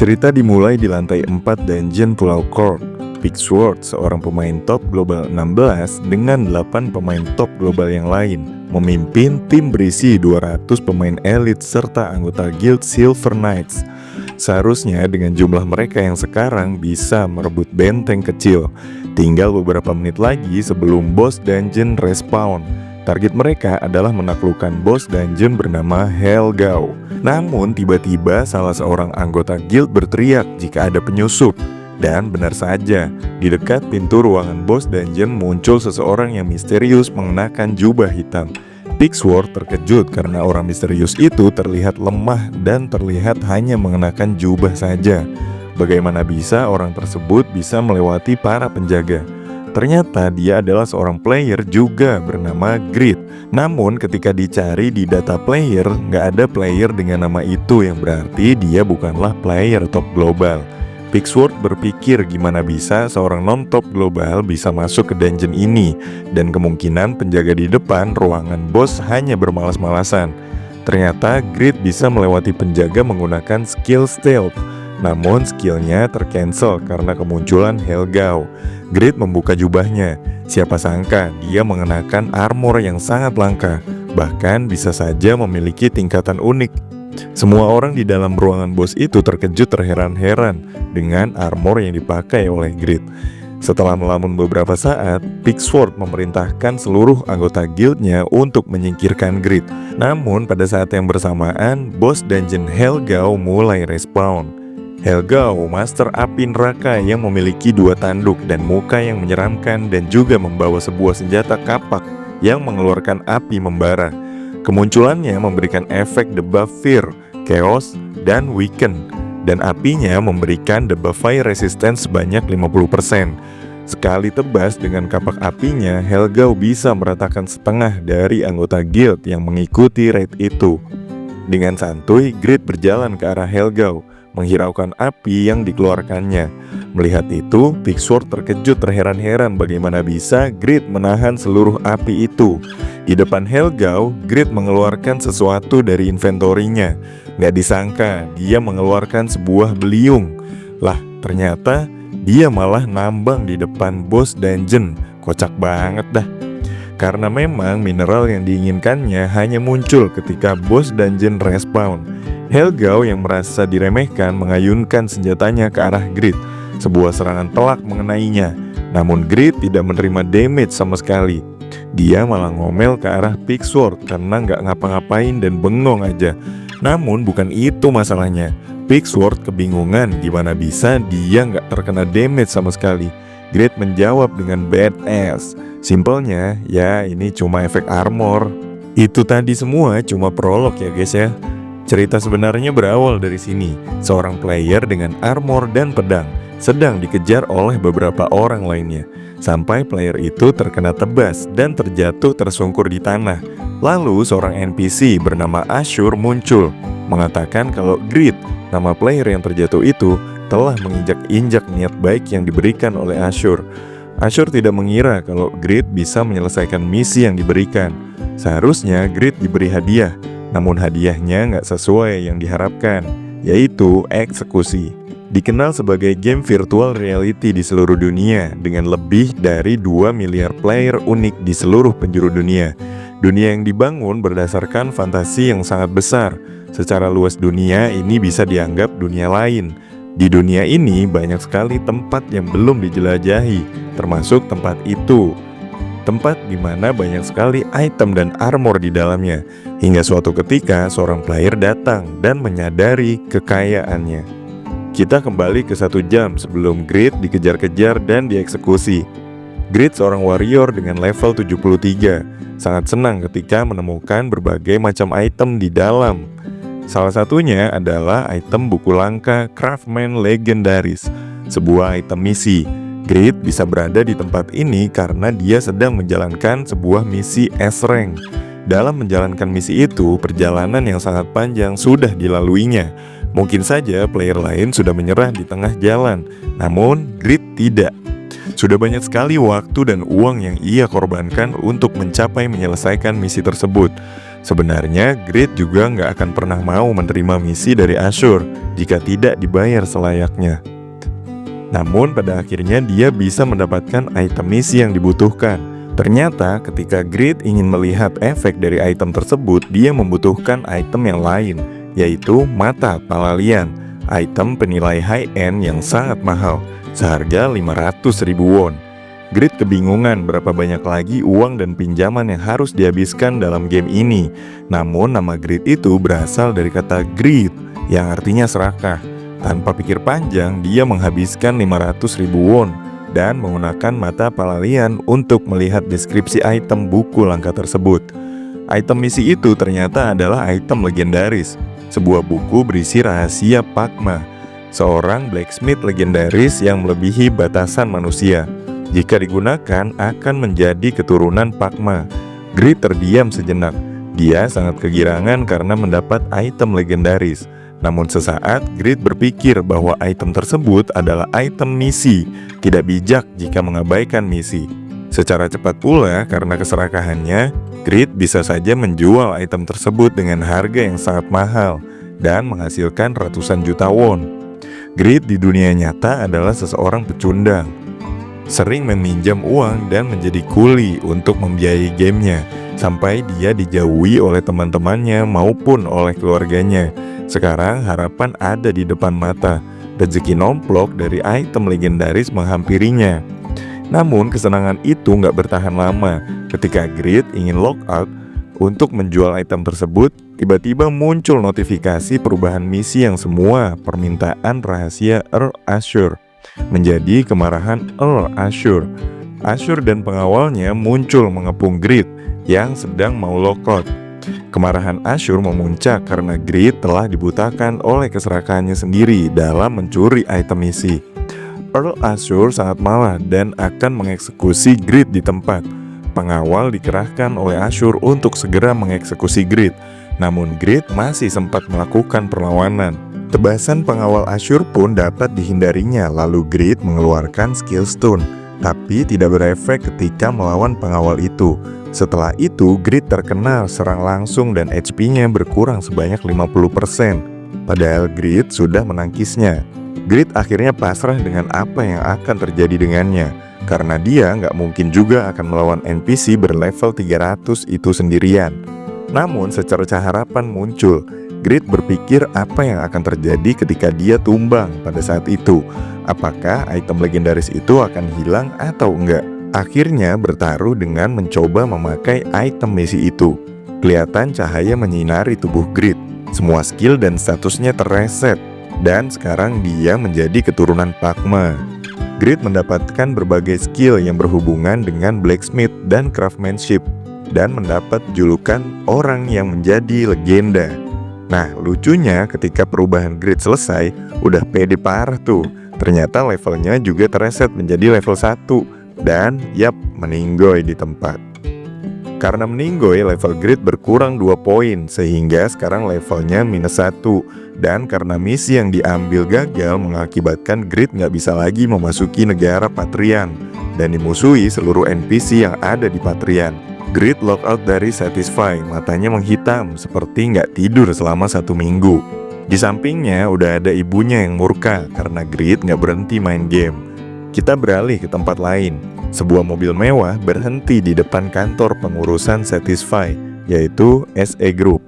Cerita dimulai di lantai 4 dungeon Pulau Cork. Pigsword, seorang pemain top global 16 dengan 8 pemain top global yang lain, memimpin tim berisi 200 pemain elit serta anggota guild Silver Knights. Seharusnya dengan jumlah mereka yang sekarang bisa merebut benteng kecil. Tinggal beberapa menit lagi sebelum boss dungeon respawn. Target mereka adalah menaklukkan bos dungeon bernama Helgao. Namun tiba-tiba salah seorang anggota guild berteriak jika ada penyusup. Dan benar saja, di dekat pintu ruangan bos dungeon muncul seseorang yang misterius mengenakan jubah hitam. Pigsword terkejut karena orang misterius itu terlihat lemah dan terlihat hanya mengenakan jubah saja. Bagaimana bisa orang tersebut bisa melewati para penjaga? Ternyata dia adalah seorang player juga bernama Grid. Namun ketika dicari di data player, nggak ada player dengan nama itu, yang berarti dia bukanlah player top global. Pigsword berpikir gimana bisa seorang non-top global bisa masuk ke dungeon ini, dan kemungkinan penjaga di depan ruangan bos hanya bermalas-malasan. Ternyata Grid bisa melewati penjaga menggunakan skill stealth. Namun skillnya tercancel karena kemunculan Helgao. Grid membuka jubahnya. Siapa sangka dia mengenakan armor yang sangat langka, bahkan bisa saja memiliki tingkatan unik. Semua orang di dalam ruangan bos itu terkejut terheran-heran dengan armor yang dipakai oleh Grid. Setelah melamun beberapa saat, Pigsword memerintahkan seluruh anggota guildnya untuk menyingkirkan Grid. Namun pada saat yang bersamaan, bos dungeon Helgao mulai respawn. Helgao, master api neraka yang memiliki 2 tanduk dan muka yang menyeramkan, dan juga membawa sebuah senjata kapak yang mengeluarkan api membara. Kemunculannya memberikan efek debuff Fear, Chaos, dan Weaken, dan apinya memberikan debuff Fire Resistance sebanyak 50%. Sekali tebas dengan kapak apinya, Helgao bisa meratakan setengah dari anggota guild yang mengikuti raid itu. Dengan santuy, Grid berjalan ke arah Helgao, menghiraukan api yang dikeluarkannya. Melihat itu, Pigsword terkejut terheran-heran bagaimana bisa Grid menahan seluruh api itu. Di depan Helgao, Grid mengeluarkan sesuatu dari inventorinya. Gak disangka, dia mengeluarkan sebuah beliung. Lah, ternyata dia malah nambang di depan bos dungeon. Kocak banget dah. Karena memang mineral yang diinginkannya hanya muncul ketika bos dungeon respawn. Helgao yang merasa diremehkan mengayunkan senjatanya ke arah Grid. Sebuah serangan telak mengenainya. Namun Grid tidak menerima damage sama sekali. Dia malah ngomel ke arah Pigsword karena nggak ngapa-ngapain dan bengong aja. Namun bukan itu masalahnya. Pigsword kebingungan gimana bisa dia nggak terkena damage sama sekali. Grid menjawab dengan badass. Simpelnya, ya ini cuma efek armor. Itu tadi semua cuma prolog ya guys ya. Cerita sebenarnya berawal dari sini. Seorang player dengan armor dan pedang sedang dikejar oleh beberapa orang lainnya. Sampai player itu terkena tebas dan terjatuh tersungkur di tanah. Lalu seorang NPC bernama Ashur muncul, mengatakan kalau Grid, nama player yang terjatuh itu, telah menginjak-injak niat baik yang diberikan oleh Ashur. Ashur tidak mengira kalau Grid bisa menyelesaikan misi yang diberikan. Seharusnya Grid diberi hadiah, namun hadiahnya nggak sesuai yang diharapkan, yaitu eksekusi. Dikenal sebagai game virtual reality di seluruh dunia dengan lebih dari 2 miliar player unik di seluruh penjuru dunia. Dunia yang dibangun berdasarkan fantasi yang sangat besar. Secara luas dunia ini bisa dianggap dunia lain. Di dunia ini banyak sekali tempat yang belum dijelajahi, termasuk tempat itu. Tempat di mana banyak sekali item dan armor di dalamnya. Hingga suatu ketika seorang player datang dan menyadari kekayaannya. Kita kembali ke 1 jam sebelum Grid dikejar-kejar dan dieksekusi. Grid seorang warrior dengan level 73. Sangat senang ketika menemukan berbagai macam item di dalam. Salah satunya adalah item buku langka Craftsman Legendaris, sebuah item misi. Grid bisa berada di tempat ini karena dia sedang menjalankan sebuah misi S-Rank. Dalam menjalankan misi itu, perjalanan yang sangat panjang sudah dilaluinya. Mungkin saja player lain sudah menyerah di tengah jalan, namun Grid tidak. Sudah banyak sekali waktu dan uang yang ia korbankan untuk mencapai menyelesaikan misi tersebut. Sebenarnya, Grid juga nggak akan pernah mau menerima misi dari Azure jika tidak dibayar selayaknya. Namun pada akhirnya dia bisa mendapatkan item misi yang dibutuhkan. Ternyata ketika Grid ingin melihat efek dari item tersebut, dia membutuhkan item yang lain, yaitu Mata Palalian, item penilai high-end yang sangat mahal, seharga 500.000 won. Grid kebingungan berapa banyak lagi uang dan pinjaman yang harus dihabiskan dalam game ini. Namun nama Grid itu berasal dari kata greed yang artinya serakah. Tanpa pikir panjang, dia menghabiskan 500.000 won dan menggunakan Mata Palalian untuk melihat deskripsi item buku langka tersebut. Item misi itu ternyata adalah item legendaris, sebuah buku berisi rahasia Pakma, seorang blacksmith legendaris yang melebihi batasan manusia. Jika digunakan, akan menjadi keturunan Pakma. Grid terdiam sejenak. Dia sangat kegirangan karena mendapat item legendaris. Namun sesaat, Grid berpikir bahwa item tersebut adalah item misi. Tidak bijak jika mengabaikan misi. Secara cepat pula, karena keserakahannya, Grid bisa saja menjual item tersebut dengan harga yang sangat mahal dan menghasilkan ratusan juta won. Grid di dunia nyata adalah seseorang pecundang, sering meminjam uang dan menjadi kuli untuk membiayai gamenya, sampai dia dijauhi oleh teman-temannya maupun oleh keluarganya. Sekarang harapan ada di depan mata. Rezeki nomplok dari item legendaris menghampirinya. Namun kesenangan itu nggak bertahan lama. Ketika Grid ingin logout untuk menjual item tersebut, tiba-tiba muncul notifikasi perubahan misi yang semua permintaan rahasia Earl Azure menjadi kemarahan Earl Azure. Azure dan pengawalnya muncul mengepung Grid yang sedang mau logout. Kemarahan Azure memuncak karena Grid telah dibutakan oleh keserakahannya sendiri dalam mencuri item misi. Earl Azure sangat marah dan akan mengeksekusi Grid di tempat. Pengawal dikerahkan oleh Azure untuk segera mengeksekusi Grid. Namun Grid masih sempat melakukan perlawanan. Tebasan pengawal Azure pun dapat dihindarinya, lalu Grid mengeluarkan skill stone, tapi tidak berefek ketika melawan pengawal itu. Setelah itu, Grid terkena serang langsung dan HP-nya berkurang sebanyak 50%. Padahal Grid sudah menangkisnya. Grid akhirnya pasrah dengan apa yang akan terjadi dengannya, karena dia nggak mungkin juga akan melawan NPC berlevel 300 itu sendirian. Namun secercah harapan muncul. Grid berpikir apa yang akan terjadi ketika dia tumbang pada saat itu. Apakah item legendaris itu akan hilang atau enggak? Akhirnya bertaruh dengan mencoba memakai item misi itu. Kelihatan cahaya menyinari tubuh Grid. Semua skill dan statusnya terreset. Dan sekarang dia menjadi keturunan Pakma. Grid mendapatkan berbagai skill yang berhubungan dengan blacksmith dan craftsmanship, dan mendapat julukan orang yang menjadi legenda. Nah, lucunya ketika perubahan Grid selesai, udah pede parah tuh. Ternyata levelnya juga tereset menjadi level 1. Dan yap, meninggoy di tempat. Karena meninggoy, level Grid berkurang 2 poin, sehingga sekarang levelnya -1. Dan karena misi yang diambil gagal mengakibatkan Grid nggak bisa lagi memasuki negara Patrian dan dimusuhi seluruh NPC yang ada di Patrian. Grid logout dari Satisfy, matanya menghitam seperti nggak tidur selama 1 minggu. Di sampingnya udah ada ibunya yang murka karena Grid nggak berhenti main game. Kita beralih ke tempat lain. Sebuah mobil mewah berhenti di depan kantor pengurusan Satisfy, yaitu SE Group.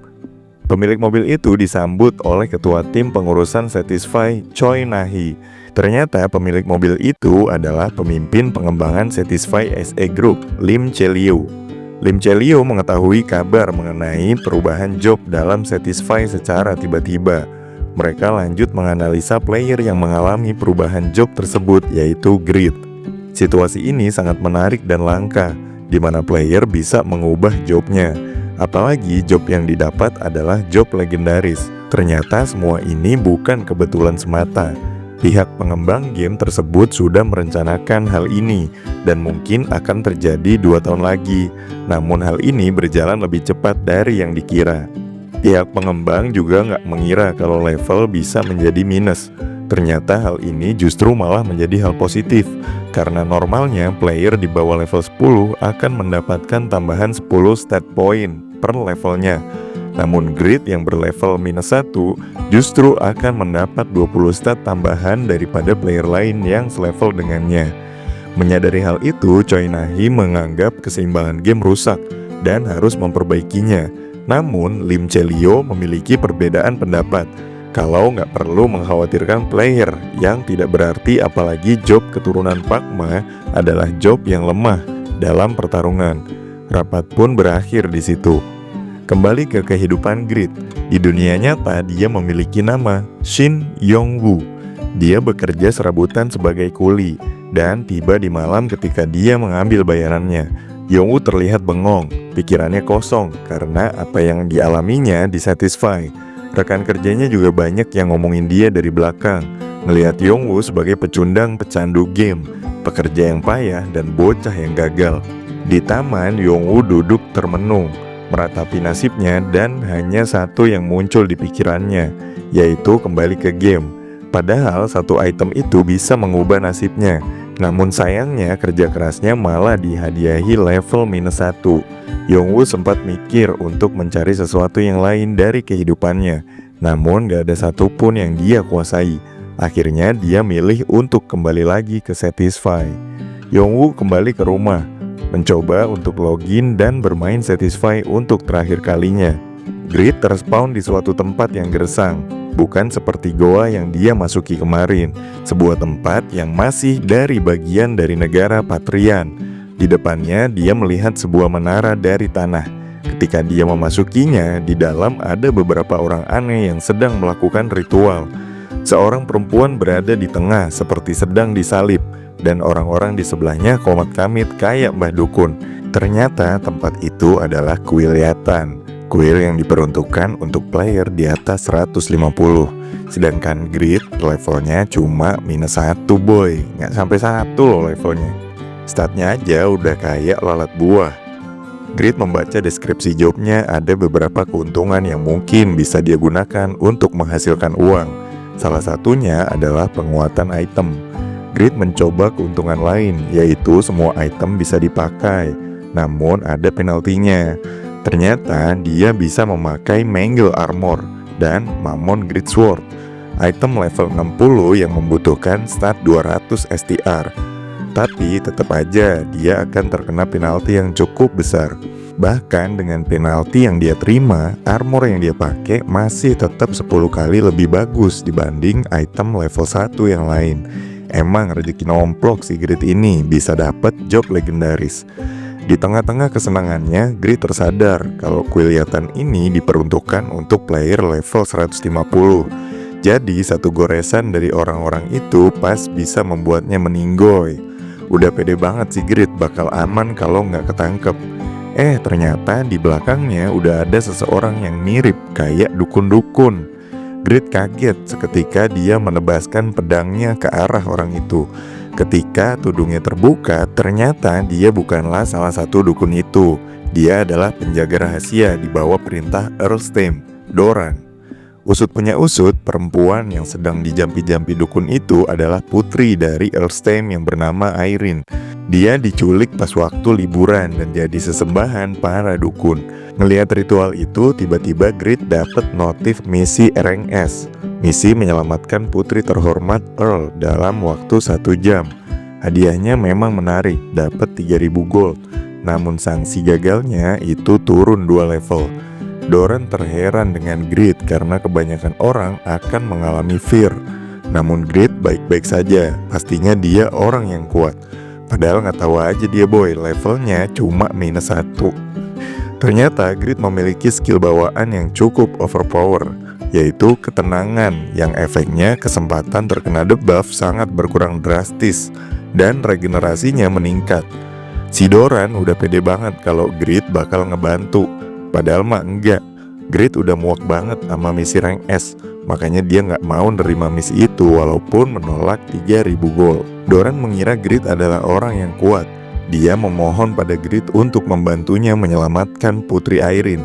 Pemilik mobil itu disambut oleh ketua tim pengurusan Satisfy, Choi Nahi. Ternyata pemilik mobil itu adalah pemimpin pengembangan Satisfy SE Group, Lim Che-liu. Lim Che-liu mengetahui kabar mengenai perubahan job dalam Satisfy secara tiba-tiba. Mereka lanjut menganalisa player yang mengalami perubahan job tersebut, yaitu Grid. Situasi ini sangat menarik dan langka, di mana player bisa mengubah jobnya. Apalagi job yang didapat adalah job legendaris. Ternyata semua ini bukan kebetulan semata. Pihak pengembang game tersebut sudah merencanakan hal ini dan mungkin akan terjadi 2 tahun lagi. Namun hal ini berjalan lebih cepat dari yang dikira. Pihak pengembang juga nggak mengira kalau level bisa menjadi minus. Ternyata hal ini justru malah menjadi hal positif, karena normalnya player di bawah level 10 akan mendapatkan tambahan 10 stat point. per levelnya. Namun Grid yang berlevel -1 justru akan mendapat 20 stat tambahan daripada player lain yang selevel dengannya. Menyadari hal itu, Choi Nahi menganggap keseimbangan game rusak dan harus memperbaikinya. Namun Lim Chelio memiliki perbedaan pendapat kalau nggak perlu mengkhawatirkan player yang tidak berarti, apalagi job keturunan Pak Ma adalah job yang lemah dalam pertarungan. Rapat pun berakhir di situ. Kembali ke kehidupan Grid. Di dunia nyata dia memiliki nama Shin Yong-woo. Dia bekerja serabutan sebagai kuli dan tiba di malam ketika dia mengambil bayarannya. Yong-woo terlihat bengong, pikirannya kosong karena apa yang dialaminya disatisfy. Rekan kerjanya juga banyak yang ngomongin dia dari belakang, ngelihat Yong-woo sebagai pecundang pecandu game, pekerja yang payah dan bocah yang gagal. Di taman, Yong-woo duduk termenung, meratapi nasibnya, dan hanya satu yang muncul di pikirannya, yaitu kembali ke game. Padahal satu item itu bisa mengubah nasibnya. Namun sayangnya kerja kerasnya malah dihadiahi level -1. Yong-woo sempat mikir untuk mencari sesuatu yang lain dari kehidupannya, namun gak ada satupun yang dia kuasai. Akhirnya dia milih untuk kembali lagi ke Satisfy. Yong-woo kembali ke rumah, mencoba untuk login dan bermain Satisfy untuk terakhir kalinya. Grid terspawn di suatu tempat yang gersang, bukan seperti goa yang dia masuki kemarin, sebuah tempat yang masih dari bagian dari negara Patrian. Di depannya dia melihat sebuah menara dari tanah. Ketika dia memasukinya, di dalam ada beberapa orang aneh yang sedang melakukan ritual. Seorang perempuan berada di tengah seperti sedang disalib, dan orang-orang di sebelahnya komat kamit kayak Mbah Dukun. Ternyata tempat itu adalah kuil Yatan, kuil yang diperuntukkan untuk player di atas 150. Sedangkan Grid levelnya cuma -1 boy, nggak sampai 1 loh levelnya. Statnya aja udah kayak lalat buah. Grid membaca deskripsi jobnya, ada beberapa keuntungan yang mungkin bisa dia gunakan untuk menghasilkan uang. Salah satunya adalah penguatan item. Grid mencoba keuntungan lain, yaitu semua item bisa dipakai, namun ada penaltinya. Ternyata dia bisa memakai Mangle Armor dan Mammon Grid Sword, item level 60 yang membutuhkan stat 200 STR. Tapi tetap aja dia akan terkena penalti yang cukup besar. Bahkan dengan penalti yang dia terima, armor yang dia pakai masih tetap 10 kali lebih bagus dibanding item level 1 yang lain. Emang rezeki nomplok si Grid ini bisa dapat job legendaris. Di tengah-tengah kesenangannya, Grid tersadar kalau kuil Yatan ini diperuntukkan untuk player level 150. Jadi satu goresan dari orang-orang itu pas bisa membuatnya meninggoy. Udah pede banget si Grid bakal aman kalau nggak ketangkep. Ternyata di belakangnya udah ada seseorang yang mirip kayak dukun-dukun. Grid kaget seketika dia menebaskan pedangnya ke arah orang itu. Ketika tudungnya terbuka, ternyata dia bukanlah salah satu dukun itu. Dia adalah penjaga rahasia di bawah perintah Earlstem, Doran. Usut punya usut, perempuan yang sedang dijampi-jampi dukun itu adalah putri dari Earlstem yang bernama Irene. Dia diculik pas waktu liburan dan jadi sesembahan para dukun. Ngelihat ritual itu, tiba-tiba Grid dapat notif misi RNS. Misi menyelamatkan putri terhormat Earl dalam waktu 1 jam. Hadiahnya memang menarik, dapat 3000 gold. Namun sanksi gagalnya itu turun 2 level. Doran terheran dengan Grid karena kebanyakan orang akan mengalami fear. Namun Grid baik-baik saja, pastinya dia orang yang kuat. Padahal nggak tahu aja dia boy, levelnya cuma -1. Ternyata Grid memiliki skill bawaan yang cukup overpower, yaitu ketenangan yang efeknya kesempatan terkena debuff sangat berkurang drastis dan regenerasinya meningkat. Si Doran udah pede banget kalau Grid bakal ngebantu. Padahal mah enggak. Grid udah muak banget sama misi rank S, makanya dia nggak mau nerima misi itu walaupun menolak 3000 gold. Doran mengira Grid adalah orang yang kuat. Dia memohon pada Grid untuk membantunya menyelamatkan Putri Irene.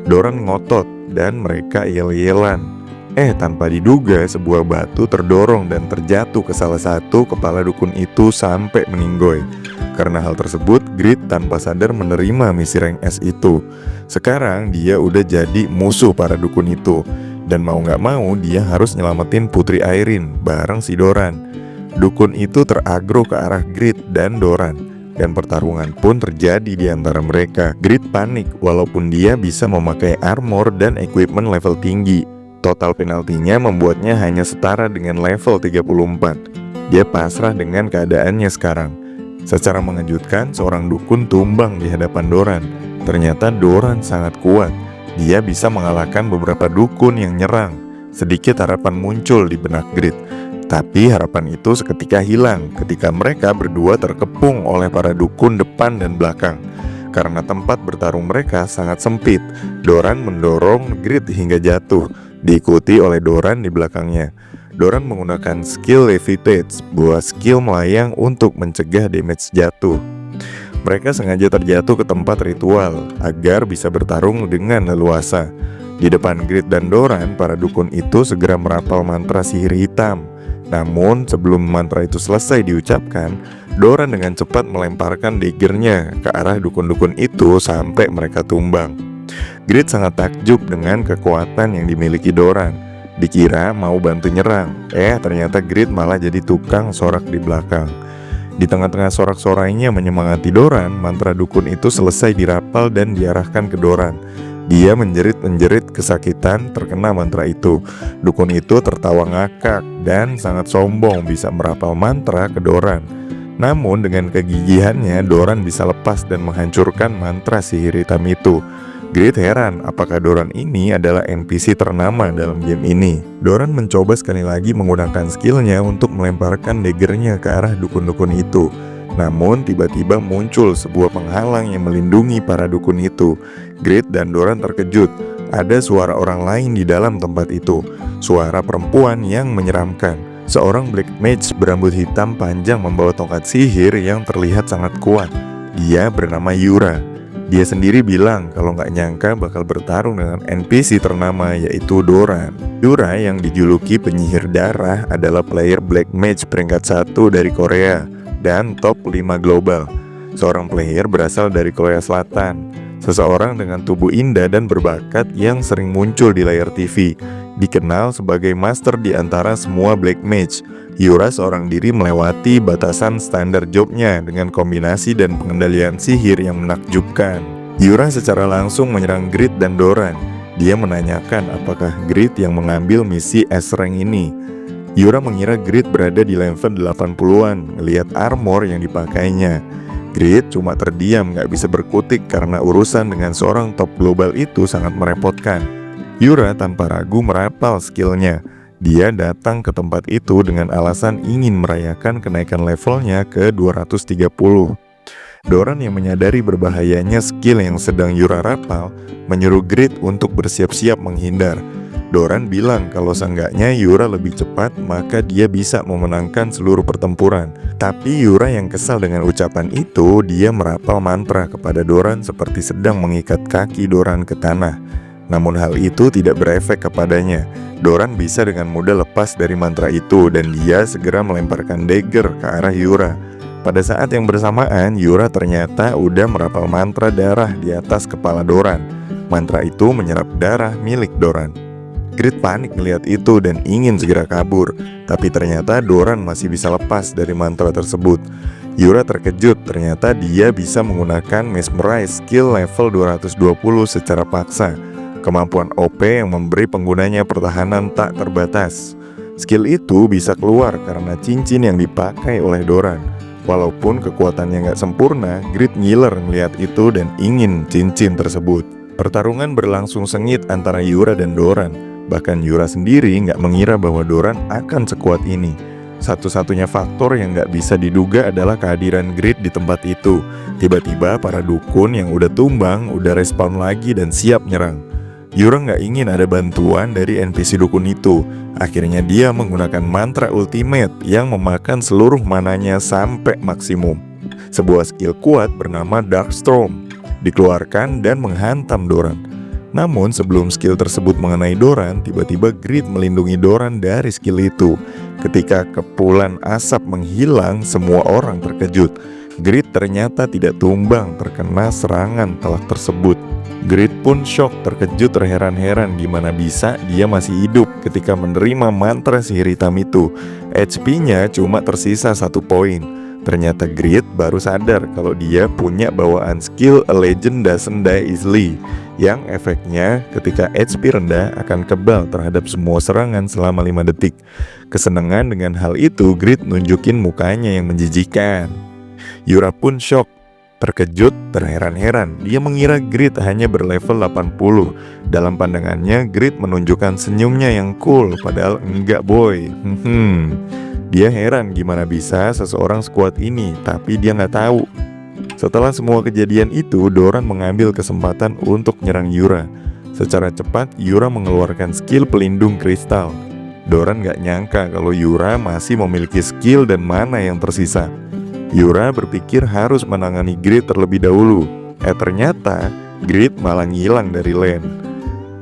Doran ngotot dan mereka yel-yelan. Tanpa diduga sebuah batu terdorong dan terjatuh ke salah satu kepala dukun itu sampai meninggoy. Karena hal tersebut, Grid tanpa sadar menerima misi rank S itu. Sekarang dia udah jadi musuh para dukun itu. Dan mau gak mau dia harus nyelamatin Putri Airin bareng si Doran. Dukun itu teragro ke arah Grid dan Doran, dan pertarungan pun terjadi di antara mereka. Grid panik walaupun dia bisa memakai armor dan equipment level tinggi. Total penaltinya membuatnya hanya setara dengan level 34. Dia pasrah dengan keadaannya sekarang. Secara mengejutkan, seorang dukun tumbang di hadapan Doran. Ternyata Doran sangat kuat. Dia bisa mengalahkan beberapa dukun yang nyerang. Sedikit harapan muncul di benak Grid. Tapi harapan itu seketika hilang ketika mereka berdua terkepung oleh para dukun depan dan belakang. Karena tempat bertarung mereka sangat sempit, Doran mendorong Grid hingga jatuh, diikuti oleh Doran di belakangnya. Doran menggunakan skill Levitate, sebuah skill melayang untuk mencegah damage jatuh. Mereka sengaja terjatuh ke tempat ritual agar bisa bertarung dengan leluasa. Di depan Grid dan Doran, para dukun itu segera merapal mantra sihir hitam. Namun sebelum mantra itu selesai diucapkan, Doran dengan cepat melemparkan daggernya ke arah dukun-dukun itu sampai mereka tumbang. Grid sangat takjub dengan kekuatan yang dimiliki Doran. Dikira mau bantu nyerang, ternyata Grid malah jadi tukang sorak di belakang. Di tengah-tengah sorak-sorainya menyemangati Doran, mantra dukun itu selesai dirapal dan diarahkan ke Doran. Dia menjerit-menjerit kesakitan terkena mantra itu. Dukun itu tertawa ngakak dan sangat sombong bisa merapal mantra ke Doran. Namun dengan kegigihannya, Doran bisa lepas dan menghancurkan mantra sihir hitam itu. Grid heran apakah Doran ini adalah NPC ternama dalam game ini. Doran mencoba sekali lagi menggunakan skillnya untuk melemparkan daggernya ke arah dukun-dukun itu. Namun tiba-tiba muncul sebuah penghalang yang melindungi para dukun itu. Grid dan Doran terkejut. Ada suara orang lain di dalam tempat itu. Suara perempuan yang menyeramkan. Seorang black mage berambut hitam panjang membawa tongkat sihir yang terlihat sangat kuat. Dia bernama Yura. Dia sendiri bilang kalau nggak nyangka bakal bertarung dengan NPC ternama yaitu Doran. Yura yang dijuluki penyihir darah adalah player black mage peringkat 1 dari Korea dan top 5 global. Seorang player berasal dari Korea Selatan. Seseorang dengan tubuh indah dan berbakat yang sering muncul di layar TV. Dikenal sebagai master di antara semua black mage. Yura seorang diri melewati batasan standar jobnya dengan kombinasi dan pengendalian sihir yang menakjubkan. Yura secara langsung menyerang Grid dan Doran. Dia menanyakan apakah Grid yang mengambil misi S-Rank ini. Yura mengira Grid berada di level 80-an, ngelihat armor yang dipakainya. Grid cuma terdiam gak bisa berkutik karena urusan dengan seorang top global itu sangat merepotkan. Yura tanpa ragu merapal skillnya. Dia datang ke tempat itu dengan alasan ingin merayakan kenaikan levelnya ke 230. Doran yang menyadari berbahayanya skill yang sedang Yura rapal menyuruh Grid untuk bersiap-siap menghindar. Doran bilang kalau seenggaknya Yura lebih cepat maka dia bisa memenangkan seluruh pertempuran. Tapi Yura yang kesal dengan ucapan itu, dia merapal mantra kepada Doran seperti sedang mengikat kaki Doran ke tanah. Namun hal itu tidak berefek kepadanya. Doran bisa dengan mudah lepas dari mantra itu dan dia segera melemparkan dagger ke arah Yura. Pada saat yang bersamaan, Yura ternyata udah merapal mantra darah di atas kepala Doran. Mantra itu menyerap darah milik Doran. Grid panik melihat itu dan ingin segera kabur, tapi ternyata Doran masih bisa lepas dari mantra tersebut. Yura terkejut, ternyata dia bisa menggunakan Mesmerize skill level 220 secara paksa. Kemampuan OP yang memberi penggunanya pertahanan tak terbatas. Skill itu bisa keluar karena cincin yang dipakai oleh Doran. Walaupun kekuatannya nggak sempurna, Grid ngiler ngeliat itu dan ingin cincin tersebut. Pertarungan berlangsung sengit antara Yura dan Doran. Bahkan Yura sendiri nggak mengira bahwa Doran akan sekuat ini. Satu-satunya faktor yang nggak bisa diduga adalah kehadiran Grid di tempat itu. Tiba-tiba para dukun yang udah tumbang udah respawn lagi dan siap nyerang. Yura nggak ingin ada bantuan dari NPC dukun itu. Akhirnya dia menggunakan mantra ultimate yang memakan seluruh mananya sampai maksimum. Sebuah skill kuat bernama Darkstorm dikeluarkan dan menghantam Doran. Namun sebelum skill tersebut mengenai Doran, tiba-tiba Grid melindungi Doran dari skill itu. Ketika kepulan asap menghilang, semua orang terkejut. Grit ternyata tidak tumbang terkena serangan telak tersebut. Grit pun shock, terkejut, terheran-heran gimana bisa dia masih hidup ketika menerima mantra sihir hitam itu. HP-nya cuma tersisa 1 poin. Ternyata Grit baru sadar kalau dia punya bawaan skill A Legend Doesn't Die Easily, yang efeknya ketika HP rendah akan kebal terhadap semua serangan selama 5 detik. Kesenangan dengan hal itu, Grit nunjukin mukanya yang menjijikan. Yura pun shock, terkejut, terheran-heran. Dia mengira Grit hanya berlevel 80. Dalam pandangannya, Grit menunjukkan senyumnya yang cool, padahal enggak boy. Dia heran gimana bisa seseorang sekuat ini, tapi dia nggak tahu. Setelah semua kejadian itu, Doran mengambil kesempatan untuk nyerang Yura. Secara cepat, Yura mengeluarkan skill pelindung kristal. Doran nggak nyangka kalau Yura masih memiliki skill dan mana yang tersisa. Yura berpikir harus menangani Grit terlebih dahulu. Ternyata Grit malah ngilang dari lane.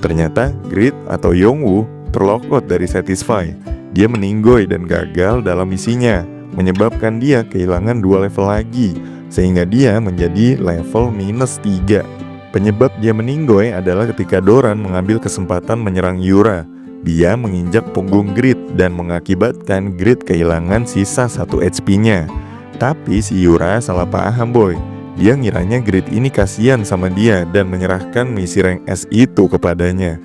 Ternyata Grit atau Yongwoo terlokot dari Satisfy. Dia meninggoy dan gagal dalam misinya, menyebabkan dia kehilangan 2 level lagi, sehingga dia menjadi level -3. Penyebab dia meninggoy adalah ketika Doran mengambil kesempatan menyerang Yura. Dia menginjak punggung Grit dan mengakibatkan Grit kehilangan sisa 1 HP-nya. Tapi si Yura salah paham boy. Dia ngiranya Grit ini kasihan sama dia dan menyerahkan misi rank S itu kepadanya.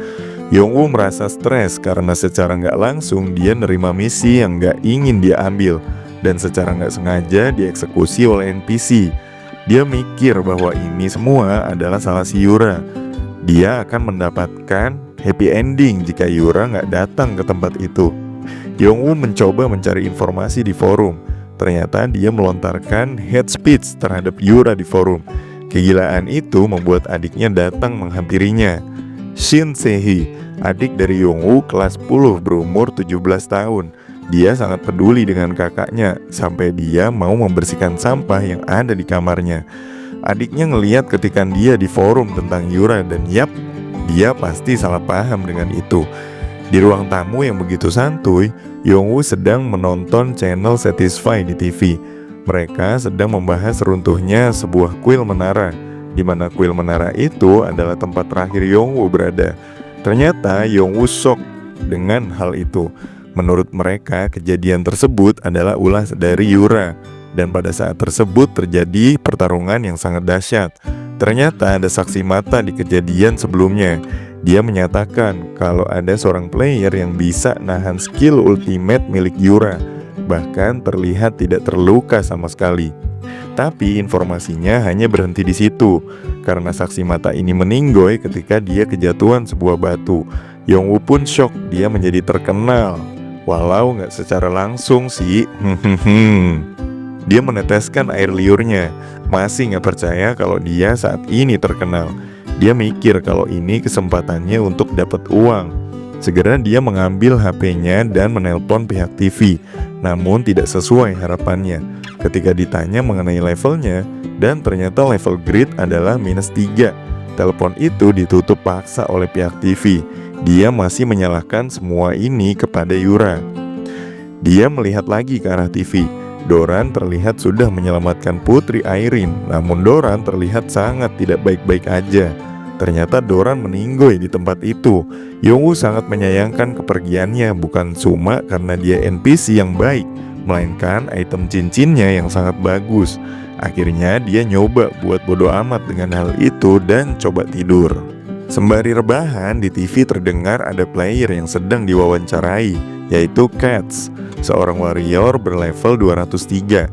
Yongwoo merasa stres karena secara nggak langsung dia nerima misi yang nggak ingin dia ambil, dan secara nggak sengaja dieksekusi oleh NPC. Dia mikir bahwa ini semua adalah salah si Yura. Dia akan mendapatkan happy ending jika Yura nggak datang ke tempat itu. Yongwoo mencoba mencari informasi di forum. Ternyata dia melontarkan hate speech terhadap Yura di forum. Kegilaan itu membuat adiknya datang menghampirinya. Shin Se-hee, adik dari Yongwoo kelas 10 berumur 17 tahun. Dia sangat peduli dengan kakaknya sampai dia mau membersihkan sampah yang ada di kamarnya. Adiknya ngeliat ketikan dia di forum tentang Yura dan yap, dia pasti salah paham dengan itu. Di ruang tamu yang begitu santuy, Yongwoo sedang menonton channel Satisfy di TV. Mereka sedang membahas runtuhnya sebuah kuil menara, di mana kuil menara itu adalah tempat terakhir Yongwoo berada. Ternyata Yongwoo shock dengan hal itu. Menurut mereka, kejadian tersebut adalah ulah dari Yura, dan pada saat tersebut terjadi pertarungan yang sangat dahsyat. Ternyata ada saksi mata di kejadian sebelumnya. Dia menyatakan kalau ada seorang player yang bisa nahan skill ultimate milik Yura, bahkan terlihat tidak terluka sama sekali. Tapi informasinya hanya berhenti di situ, karena saksi mata ini meninggoy ketika dia kejatuhan sebuah batu. Yongwoo pun shock, dia menjadi terkenal, walau nggak secara langsung sih. Dia meneteskan air liurnya, masih nggak percaya kalau dia saat ini terkenal. Dia mikir kalau ini kesempatannya untuk dapat uang. Segera dia mengambil HP-nya dan menelpon pihak TV, namun tidak sesuai harapannya. Ketika ditanya mengenai levelnya, dan ternyata level Grit adalah -3. Telepon itu ditutup paksa oleh pihak TV. Dia masih menyalahkan semua ini kepada Yura. Dia melihat lagi ke arah TV. Doran terlihat sudah menyelamatkan Putri Irene, namun Doran terlihat sangat tidak baik-baik aja. Ternyata Doran meninggoy di tempat itu. Yongwoo sangat menyayangkan kepergiannya, bukan cuma karena dia NPC yang baik, melainkan item cincinnya yang sangat bagus. Akhirnya dia nyoba buat bodo amat dengan hal itu dan coba tidur. Sembari rebahan, di TV terdengar ada player yang sedang diwawancarai, yaitu Cats, seorang warrior berlevel 203.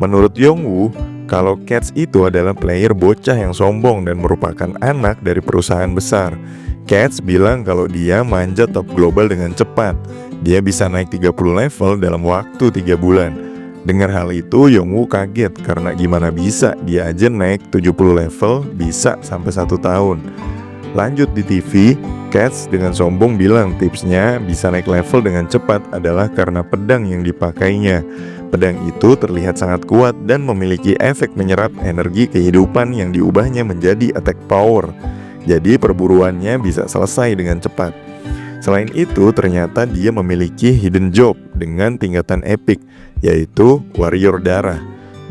Menurut Yongwoo, kalau Cats itu adalah player bocah yang sombong dan merupakan anak dari perusahaan besar. Cats bilang kalau dia manjat top global dengan cepat. Dia bisa naik 30 level dalam waktu 3 bulan. Dengar hal itu, Yongwoo kaget karena gimana bisa dia aja naik 70 level bisa sampai 1 tahun. Lanjut di TV, Cats dengan sombong bilang tipsnya bisa naik level dengan cepat adalah karena pedang yang dipakainya. Pedang itu terlihat sangat kuat dan memiliki efek menyerap energi kehidupan yang diubahnya menjadi attack power. Jadi perburuannya bisa selesai dengan cepat. Selain itu, ternyata dia memiliki hidden job dengan tingkatan epic, yaitu warrior darah.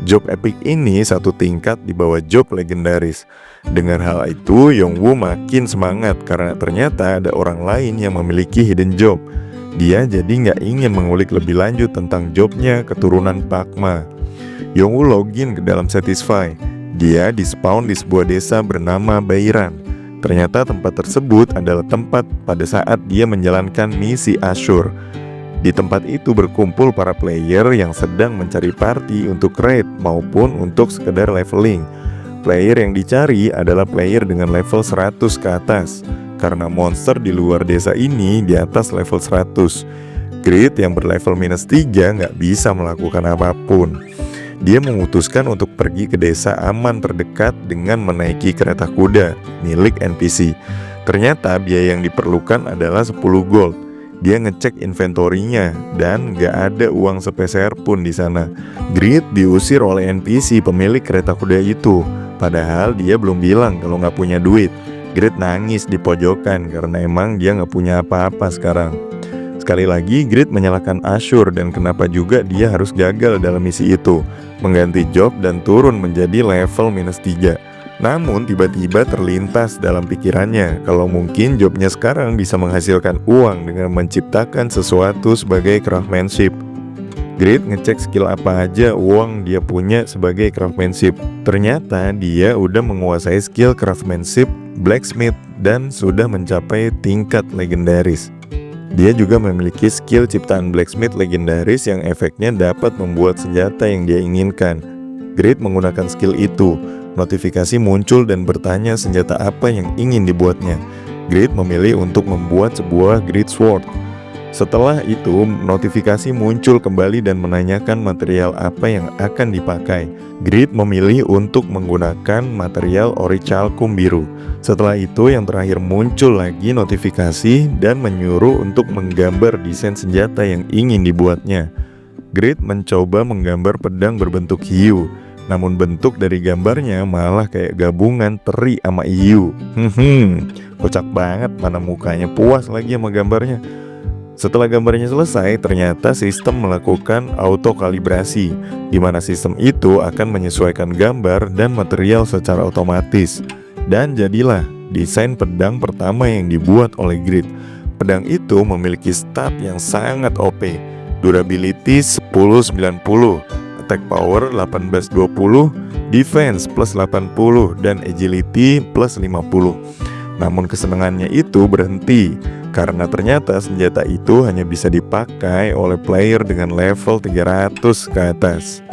Job epic ini satu tingkat di bawah job legendaris. Dengar hal itu, Yongwoo makin semangat karena ternyata ada orang lain yang memiliki hidden job. Dia jadi nggak ingin mengulik lebih lanjut tentang jobnya keturunan Pak Ma. Yongwoo login ke dalam Satisfy. Dia di-spawn di sebuah desa bernama Bairan. Ternyata tempat tersebut adalah tempat pada saat dia menjalankan misi Ashur. Di tempat itu berkumpul para player yang sedang mencari party untuk raid maupun untuk sekedar leveling. Player yang dicari adalah player dengan level 100 ke atas, karena monster di luar desa ini di atas level 100. Grid yang berlevel -3 nggak bisa melakukan apapun. Dia memutuskan untuk pergi ke desa aman terdekat dengan menaiki kereta kuda milik NPC. Ternyata biaya yang diperlukan adalah 10 gold. Dia ngecek inventorinya dan gak ada uang sepeser pun di sana. Grid diusir oleh NPC pemilik kereta kuda itu, padahal dia belum bilang kalau gak punya duit. Grid nangis di pojokan karena emang dia gak punya apa-apa sekarang. Sekali lagi Grid menyalahkan Ashur dan kenapa juga dia harus gagal dalam misi itu, mengganti job dan turun menjadi level -3. Namun tiba-tiba terlintas dalam pikirannya kalau mungkin jobnya sekarang bisa menghasilkan uang dengan menciptakan sesuatu sebagai craftsmanship. Grid ngecek skill apa aja uang dia punya sebagai craftsmanship. Ternyata dia udah menguasai skill craftsmanship, blacksmith, dan sudah mencapai tingkat legendaris. Dia juga memiliki skill ciptaan blacksmith legendaris yang efeknya dapat membuat senjata yang dia inginkan. Grid menggunakan skill itu. Notifikasi muncul dan bertanya senjata apa yang ingin dibuatnya. Grid memilih untuk membuat sebuah Grid Sword. Setelah itu, notifikasi muncul kembali dan menanyakan material apa yang akan dipakai. Grid memilih untuk menggunakan material orichalcum biru. Setelah itu, yang terakhir muncul lagi notifikasi dan menyuruh untuk menggambar desain senjata yang ingin dibuatnya. Grid mencoba menggambar pedang berbentuk hiu. Namun bentuk dari gambarnya malah kayak gabungan teri sama hiu. Kocak banget, mana mukanya puas lagi sama gambarnya. Setelah gambarnya selesai, ternyata sistem melakukan auto-kalibrasi, di mana sistem itu akan menyesuaikan gambar dan material secara otomatis. Dan jadilah desain pedang pertama yang dibuat oleh Grid. Pedang itu memiliki stat yang sangat OP, durability 1090, attack power 1820, defense plus 80, dan agility plus 50. Namun kesenangannya itu berhenti, karena ternyata senjata itu hanya bisa dipakai oleh player dengan level 300 ke atas.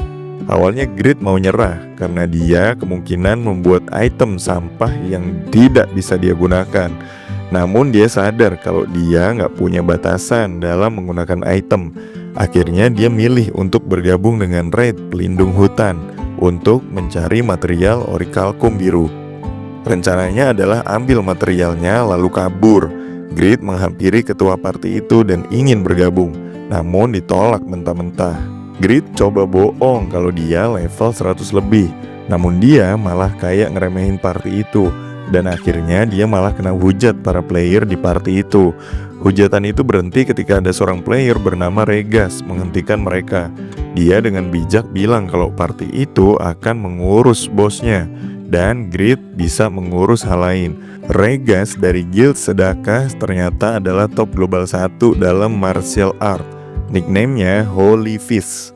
Awalnya Grid mau nyerah, karena dia kemungkinan membuat item sampah yang tidak bisa dia gunakan. Namun dia sadar kalau dia nggak punya batasan dalam menggunakan item. Akhirnya dia milih untuk bergabung dengan raid pelindung hutan untuk mencari material orichalcum biru. Rencananya adalah ambil materialnya lalu kabur. Grid menghampiri ketua party itu dan ingin bergabung, namun ditolak mentah-mentah. Grid coba bohong kalau dia level 100 lebih, namun dia malah kayak ngeremehin party itu. Dan akhirnya dia malah kena hujat para player di party itu. Hujatan itu berhenti ketika ada seorang player bernama Regas menghentikan mereka. Dia dengan bijak bilang kalau party itu akan mengurus bosnya dan Grid bisa mengurus hal lain. Regas dari guild sedekah ternyata adalah top global 1 dalam martial art. Nickname-nya Holy Fist.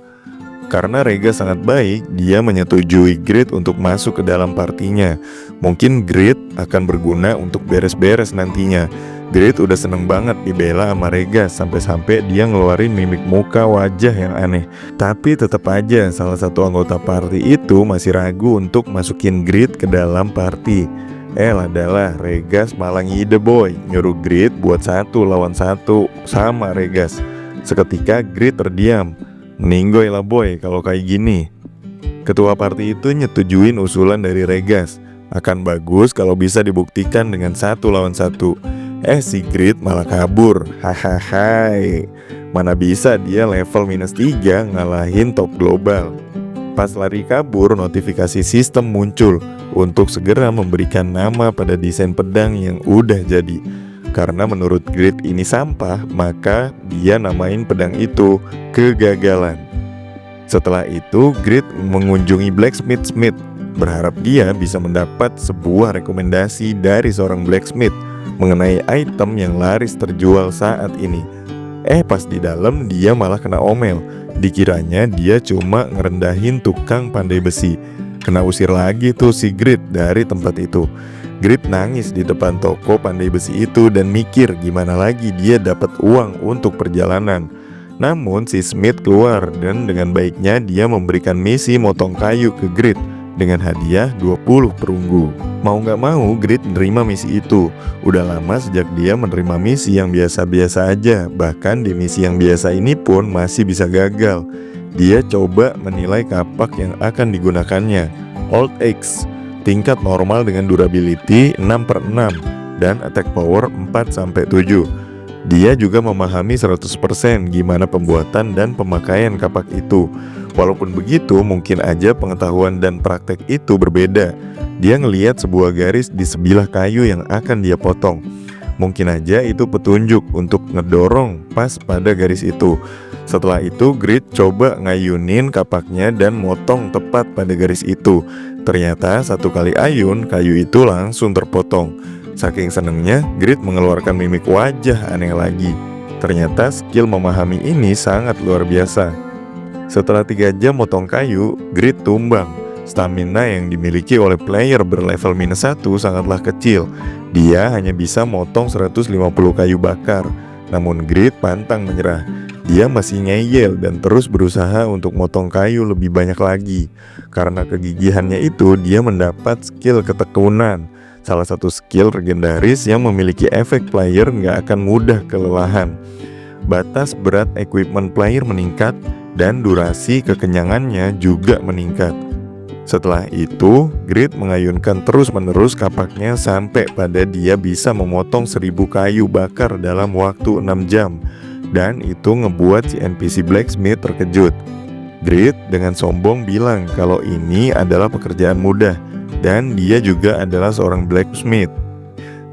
Karena Regas sangat baik, dia menyetujui Grid untuk masuk ke dalam partinya. Mungkin Grid akan berguna untuk beres-beres nantinya. Grid udah seneng banget dibela sama Regas, sampai-sampai dia ngeluarin mimik muka wajah yang aneh. Tapi tetap aja salah satu anggota party itu masih ragu untuk masukin Grid ke dalam party. Adalah Regas malah ngide boy, nyuruh Grid buat 1 lawan 1 sama Regas. Seketika Grid terdiam. Meninggoy lah boy kalau kayak gini. Ketua party itu nyetujuin usulan dari Regas. Akan bagus kalau bisa dibuktikan dengan 1 lawan 1. Si Grid malah kabur. Hahaha. Mana bisa dia level -3 ngalahin top global. Pas lari kabur, notifikasi sistem muncul untuk segera memberikan nama pada desain pedang yang udah jadi. Karena menurut Grid ini sampah, maka dia namain pedang itu kegagalan. Setelah itu, Grid mengunjungi blacksmith Smith, berharap dia bisa mendapat sebuah rekomendasi dari seorang blacksmith mengenai item yang laris terjual saat ini. Pas di dalam dia malah kena omel. Dikiranya dia cuma ngerendahin tukang pandai besi. Kena usir lagi tuh si Grid dari tempat itu. Grid nangis di depan toko pandai besi itu dan mikir gimana lagi dia dapat uang untuk perjalanan. Namun si Smith keluar dan dengan baiknya dia memberikan misi motong kayu ke Grid dengan hadiah 20 perunggu. Mau gak mau Grid menerima misi itu. Udah lama sejak dia menerima misi yang biasa-biasa aja. Bahkan di misi yang biasa ini pun masih bisa gagal. Dia coba menilai kapak yang akan digunakannya. Old X, tingkat normal dengan durability 6/6 dan attack power 4-7. Dia juga memahami 100% gimana pembuatan dan pemakaian kapak itu. Walaupun begitu, mungkin aja pengetahuan dan praktek itu berbeda. Dia ngelihat sebuah garis di sebilah kayu yang akan dia potong. Mungkin aja itu petunjuk untuk ngedorong pas pada garis itu. Setelah itu, Grid coba ngayunin kapaknya dan motong tepat pada garis itu. Ternyata satu kali ayun, kayu itu langsung terpotong. Saking senengnya, Grid mengeluarkan mimik wajah aneh lagi. Ternyata skill memahami ini sangat luar biasa. Setelah 3 jam motong kayu, Grid tumbang. Stamina yang dimiliki oleh player berlevel -1 sangatlah kecil. Dia hanya bisa motong 150 kayu bakar. Namun Grid pantang menyerah. Dia masih ngeyel dan terus berusaha untuk motong kayu lebih banyak lagi. Karena kegigihannya itu, dia mendapat skill ketekunan. Salah satu skill legendaris yang memiliki efek player nggak akan mudah kelelahan. Batas berat equipment player meningkat dan durasi kekenyangannya juga meningkat. Setelah itu, Grid mengayunkan terus-menerus kapaknya sampai pada dia bisa memotong 1000 kayu bakar dalam waktu 6 jam. Dan itu ngebuat si NPC blacksmith terkejut. Grid dengan sombong bilang kalau ini adalah pekerjaan mudah dan dia juga adalah seorang blacksmith.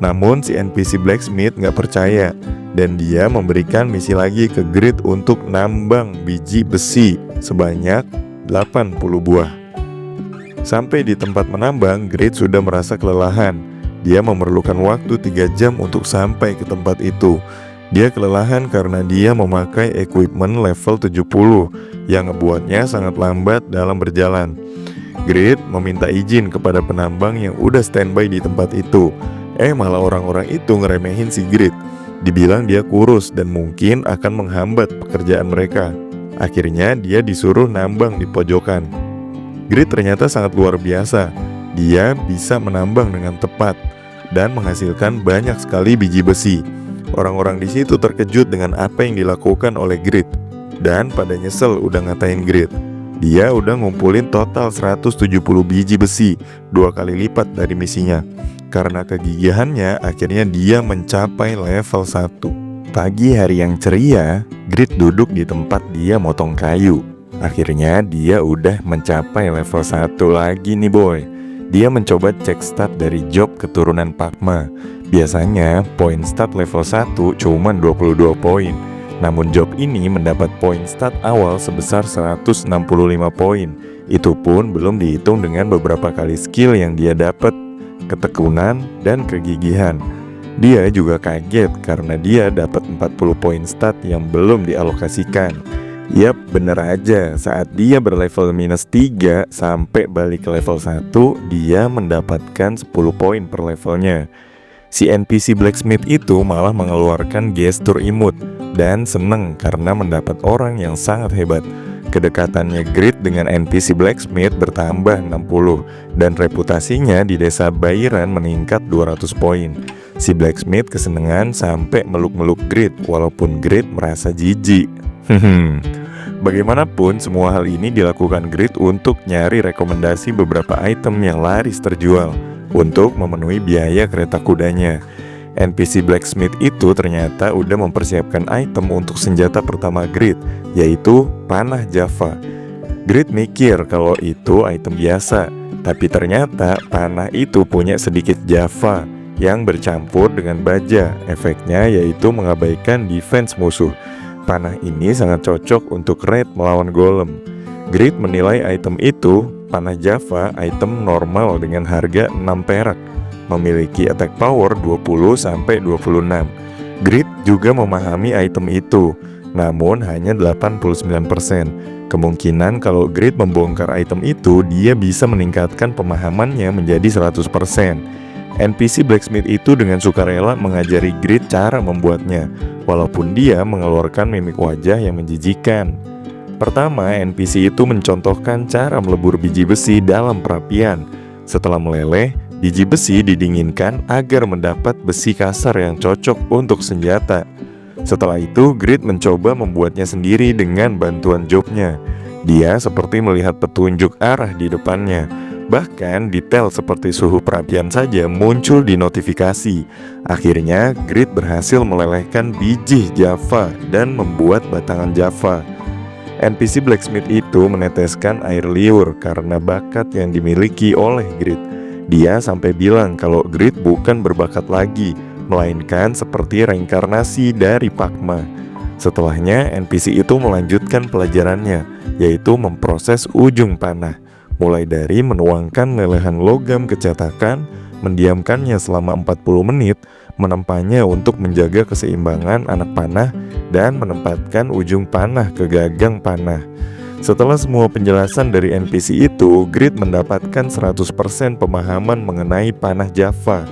Namun si NPC blacksmith nggak percaya dan dia memberikan misi lagi ke Grid untuk nambang biji besi sebanyak 80 buah. Sampai di tempat menambang, Grid sudah merasa kelelahan. Dia memerlukan waktu 3 jam untuk sampai ke tempat itu. Dia kelelahan karena dia memakai equipment level 70 yang ngebuatnya sangat lambat dalam berjalan. Grid meminta izin kepada penambang yang udah standby di tempat itu. Malah orang-orang itu ngeremehin si Grid. Dibilang dia kurus dan mungkin akan menghambat pekerjaan mereka. Akhirnya dia disuruh nambang di pojokan. Grid ternyata sangat luar biasa. Dia bisa menambang dengan tepat dan menghasilkan banyak sekali biji besi. Orang-orang di situ terkejut dengan apa yang dilakukan oleh Grid dan pada nyesel udah ngatain Grid. Dia udah ngumpulin total 170 biji besi, 2 kali lipat dari misinya. Karena kegigihannya, akhirnya dia mencapai level 1. Pagi hari yang ceria, Grid duduk di tempat dia motong kayu. Akhirnya dia udah mencapai level 1 lagi nih boy. Dia mencoba cek stat dari job keturunan Pakma. Biasanya poin stat level 1 cuma 22 poin. Namun job ini mendapat poin stat awal sebesar 165 poin. Itu pun belum dihitung dengan beberapa kali skill yang dia dapat, ketekunan, dan kegigihan. Dia juga kaget karena dia dapat 40 poin stat yang belum dialokasikan. Yap, bener aja, saat dia berlevel -3 sampai balik ke level 1, dia mendapatkan 10 poin per levelnya. Si NPC blacksmith itu malah mengeluarkan gestur imut dan seneng karena mendapat orang yang sangat hebat. Kedekatannya Grid dengan NPC blacksmith bertambah 60 dan reputasinya di desa Bairan meningkat 200 poin. Si blacksmith kesenengan sampai meluk-meluk Grid walaupun Grid merasa jijik. Bagaimanapun semua hal ini dilakukan Grid untuk nyari rekomendasi beberapa item yang laris terjual untuk memenuhi biaya kereta kudanya. NPC blacksmith itu ternyata udah mempersiapkan item untuk senjata pertama Grid, yaitu panah Java. Grid mikir kalau itu item biasa, tapi ternyata panah itu punya sedikit Java yang bercampur dengan baja. Efeknya yaitu mengabaikan defense musuh. Panah ini sangat cocok untuk raid melawan golem. Grid menilai item itu, panah Java, item normal dengan harga 6 perak, memiliki attack power 20-26. Grid juga memahami item itu, namun hanya 89%. Kemungkinan kalau Grid membongkar item itu, dia bisa meningkatkan pemahamannya menjadi 100%. NPC Blacksmith itu dengan sukarela mengajari Grid cara membuatnya, walaupun dia mengeluarkan mimik wajah yang menjijikan. Pertama, NPC itu mencontohkan cara melebur biji besi dalam perapian. Setelah meleleh, biji besi didinginkan agar mendapat besi kasar yang cocok untuk senjata. Setelah itu, Grid mencoba membuatnya sendiri dengan bantuan jobnya. Dia seperti melihat petunjuk arah di depannya. Bahkan detail seperti suhu perapian saja muncul di notifikasi. Akhirnya, Grid berhasil melelehkan biji Java dan membuat batangan Java. NPC Blacksmith itu meneteskan air liur karena bakat yang dimiliki oleh Grid. Dia sampai bilang kalau Grid bukan berbakat lagi, melainkan seperti reinkarnasi dari Pakma. Setelahnya, NPC itu melanjutkan pelajarannya, yaitu memproses ujung panah, mulai dari menuangkan lelehan logam ke cetakan, mendiamkannya selama 40 menit, menempahnya untuk menjaga keseimbangan anak panah, dan menempatkan ujung panah ke gagang panah. Setelah semua penjelasan dari NPC itu, Grid mendapatkan 100% pemahaman mengenai panah Java.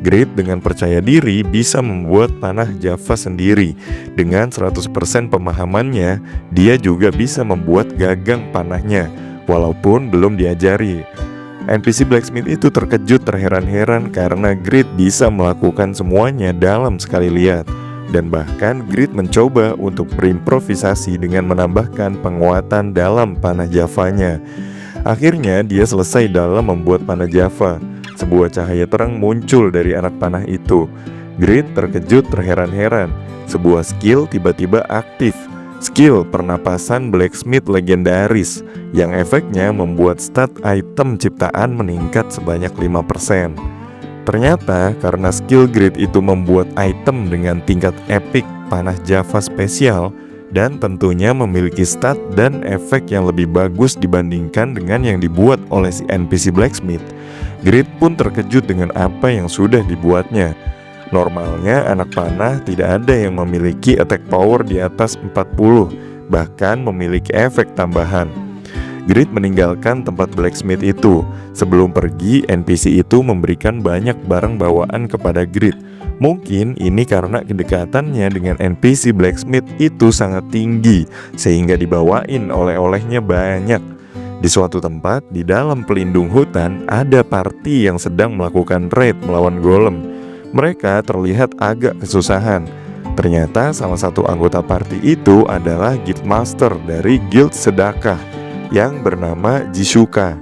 Grid dengan percaya diri bisa membuat panah Java sendiri. Dengan 100% pemahamannya, dia juga bisa membuat gagang panahnya, walaupun belum diajari. NPC Blacksmith itu terkejut terheran-heran karena Grid bisa melakukan semuanya dalam sekali lihat. Dan bahkan Grid mencoba untuk berimprovisasi dengan menambahkan penguatan dalam panah Javanya. Akhirnya dia selesai dalam membuat panah Java. Sebuah cahaya terang muncul dari anak panah itu. Grid terkejut terheran-heran. Sebuah skill tiba-tiba aktif. Skill pernapasan Blacksmith legendaris yang efeknya membuat stat item ciptaan meningkat sebanyak 5%. Ternyata karena skill Grid itu membuat item dengan tingkat epic panah Java spesial dan tentunya memiliki stat dan efek yang lebih bagus dibandingkan dengan yang dibuat oleh si NPC Blacksmith, Grid pun terkejut dengan apa yang sudah dibuatnya. Normalnya anak panah tidak ada yang memiliki attack power di atas 40, bahkan memiliki efek tambahan. Grid meninggalkan tempat blacksmith itu. Sebelum pergi, NPC itu memberikan banyak barang bawaan kepada Grid. Mungkin ini karena kedekatannya dengan NPC blacksmith itu sangat tinggi, sehingga dibawain oleh-olehnya banyak. Di suatu tempat di dalam pelindung hutan, ada party yang sedang melakukan raid melawan golem. Mereka terlihat agak kesusahan. Ternyata salah satu anggota party itu adalah guildmaster dari guild sedekah yang bernama Jisuka.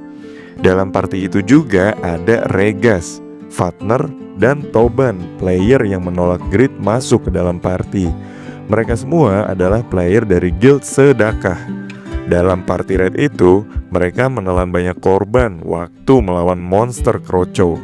Dalam party itu juga ada Regas, Fatner, dan Toban, player yang menolak Grid masuk ke dalam party. Mereka semua adalah player dari guild sedekah. Dalam party raid itu, mereka menelan banyak korban waktu melawan monster kroco.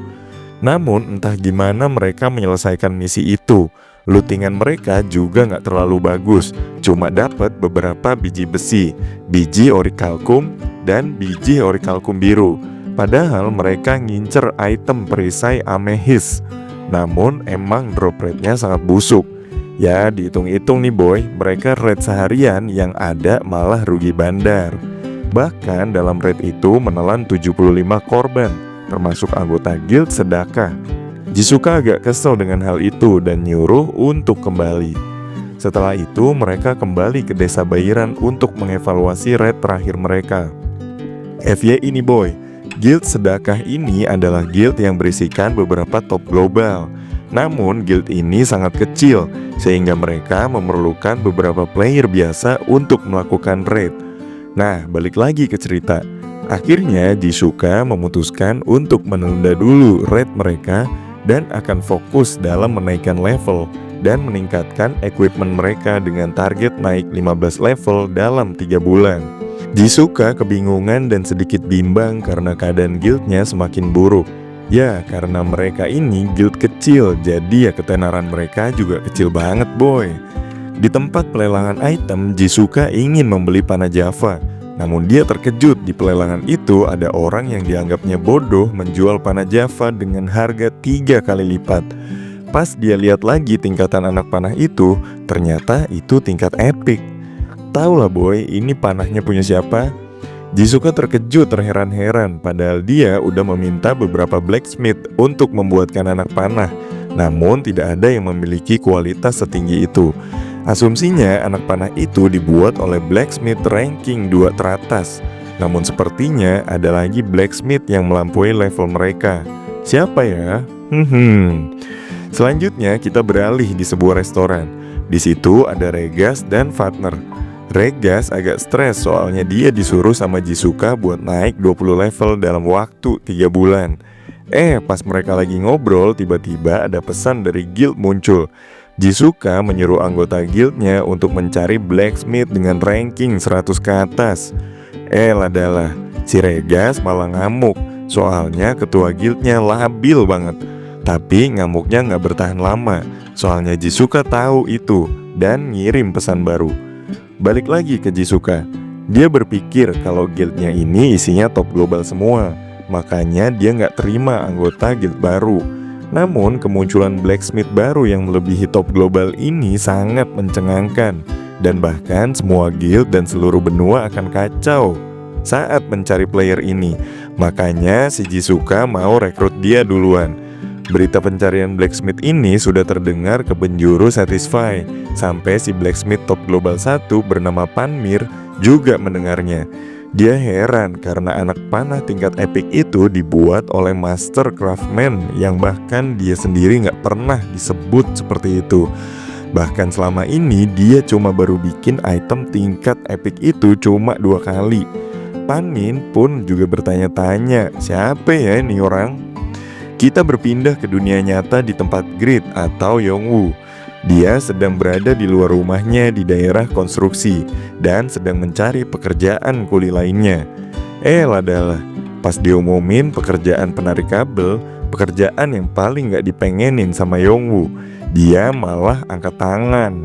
Namun entah gimana mereka menyelesaikan misi itu. Lootingan mereka juga gak terlalu bagus, cuma dapat beberapa biji besi, biji orichalcum, dan biji orichalcum biru. Padahal mereka ngincer item perisai amethyst. Namun emang drop rate-nya sangat busuk. Ya dihitung-hitung nih boy, mereka raid seharian yang ada malah rugi bandar. Bahkan dalam raid itu menelan 75 korban, termasuk anggota guild sedekah. Jisuka agak kesel dengan hal itu dan nyuruh untuk kembali. Setelah itu mereka kembali ke desa Bairan untuk mengevaluasi raid terakhir mereka. FYI ini boy, guild sedekah ini adalah guild yang berisikan beberapa top global. Namun guild ini sangat kecil, sehingga mereka memerlukan beberapa player biasa untuk melakukan raid. Nah, balik lagi ke cerita. Akhirnya Jisuka memutuskan untuk menunda dulu raid mereka dan akan fokus dalam menaikkan level dan meningkatkan equipment mereka dengan target naik 15 level dalam 3 bulan. Jisuka kebingungan dan sedikit bimbang karena keadaan guildnya semakin buruk. Ya, karena mereka ini guild kecil, jadi ya ketenaran mereka juga kecil banget boy. Di tempat pelelangan item, Jisuka ingin membeli panah Java. Namun dia terkejut, di pelelangan itu ada orang yang dianggapnya bodoh menjual panah Java dengan harga 3 kali lipat. Pas dia lihat lagi tingkatan anak panah itu, ternyata itu tingkat epic. Tahu lah boy, ini panahnya punya siapa? Jisuka terkejut terheran-heran, padahal dia udah meminta beberapa blacksmith untuk membuatkan anak panah. Namun tidak ada yang memiliki kualitas setinggi itu. Asumsinya anak panah itu dibuat oleh blacksmith ranking 2 teratas. Namun sepertinya ada lagi blacksmith yang melampaui level mereka. Siapa ya? Selanjutnya kita beralih di sebuah restoran. Di situ ada Regas dan Fatner. Regas agak stres soalnya dia disuruh sama Jisuka buat naik 20 level dalam waktu 3 bulan. Pas mereka lagi ngobrol, tiba-tiba ada pesan dari guild muncul. Jisuka menyuruh anggota guildnya untuk mencari blacksmith dengan ranking 100 ke atas. Ladalah, si Regas malah ngamuk. Soalnya ketua guildnya labil banget. Tapi ngamuknya gak bertahan lama. Soalnya Jisuka tahu itu dan ngirim pesan baru. Balik lagi ke Jisuka. Dia berpikir kalau guildnya ini isinya top global semua. Makanya dia gak terima anggota guild baru. Namun kemunculan blacksmith baru yang melebihi top global ini sangat mencengangkan. Dan bahkan semua guild dan seluruh benua akan kacau saat mencari player ini. Makanya si Jisuka mau rekrut dia duluan. Berita pencarian blacksmith ini sudah terdengar ke penjuru Satisfy. Sampai si blacksmith top global 1 bernama Panmir juga mendengarnya. Dia heran karena anak panah tingkat epic itu dibuat oleh master craftsman yang bahkan dia sendiri gak pernah disebut seperti itu. Bahkan selama ini dia cuma baru bikin item tingkat epic itu cuma 2 kali. Panin pun juga bertanya-tanya, siapa ya ini orang? Kita berpindah ke dunia nyata di tempat Grid atau Yongwoo. Dia sedang berada di luar rumahnya di daerah konstruksi dan sedang mencari pekerjaan kuli lainnya. Ladalah, pas diumumin pekerjaan penarik kabel, pekerjaan yang paling gak dipengenin sama Yongwoo, dia malah angkat tangan.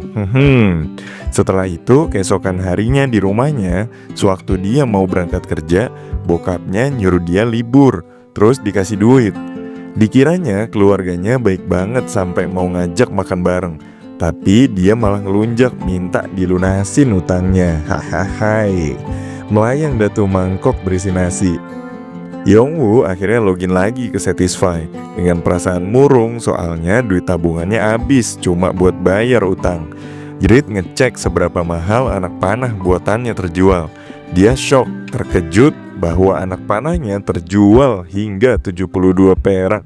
Setelah itu, keesokan harinya di rumahnya, sewaktu dia mau berangkat kerja, bokapnya nyuruh dia libur, terus dikasih duit. Dikiranya keluarganya baik banget sampai mau ngajak makan bareng. Tapi dia malah ngelunjak minta dilunasin utangnya. Hahaha. Melayang dah tuh mangkok berisi nasi. Yongwoo akhirnya login lagi ke Satisfy dengan perasaan murung soalnya duit tabungannya habis cuma buat bayar utang. Grid ngecek seberapa mahal anak panah buatannya terjual. Dia shock, terkejut bahwa anak panahnya terjual hingga 72 perak.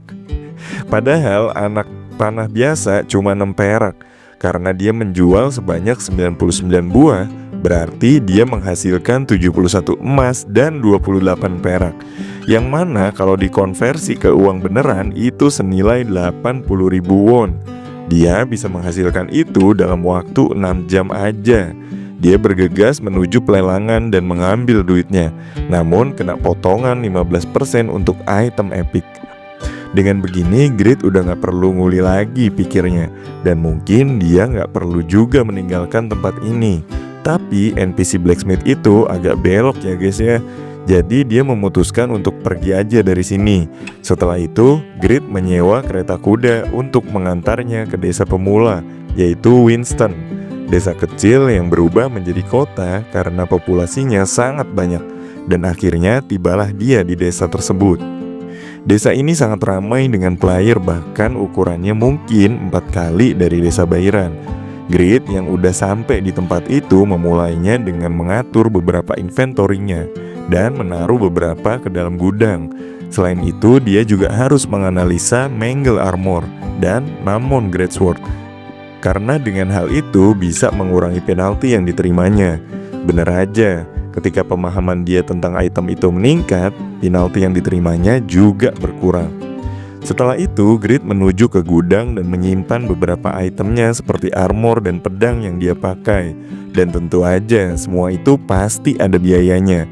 Padahal anak panah biasa cuma 6 perak. Karena dia menjual sebanyak 99 buah, berarti dia menghasilkan 71 emas dan 28 perak. Yang mana kalau dikonversi ke uang beneran itu senilai 80.000 won. Dia bisa menghasilkan itu dalam waktu 6 jam aja. Dia bergegas menuju pelelangan dan mengambil duitnya. Namun kena potongan 15% untuk item epic. Dengan begini Grid udah gak perlu nguli lagi pikirnya. Dan mungkin dia gak perlu juga meninggalkan tempat ini. Tapi NPC blacksmith itu agak belok ya guys ya. Jadi dia memutuskan untuk pergi aja dari sini. Setelah itu Grid menyewa kereta kuda untuk mengantarnya ke desa pemula, yaitu Winston. Desa kecil yang berubah menjadi kota karena populasinya sangat banyak. Dan akhirnya tibalah dia di desa tersebut. Desa ini sangat ramai dengan player, bahkan ukurannya mungkin 4 kali dari desa Bairan. Grid yang udah sampai di tempat itu memulainya dengan mengatur beberapa inventorinya dan menaruh beberapa ke dalam gudang. Selain itu dia juga harus menganalisa Mangle Armor dan Mammon Greatsword. Karena dengan hal itu bisa mengurangi penalti yang diterimanya. Bener aja, ketika pemahaman dia tentang item itu meningkat, penalti yang diterimanya juga berkurang. Setelah itu, Grid menuju ke gudang dan menyimpan beberapa itemnya seperti armor dan pedang yang dia pakai. Dan tentu aja, semua itu pasti ada biayanya.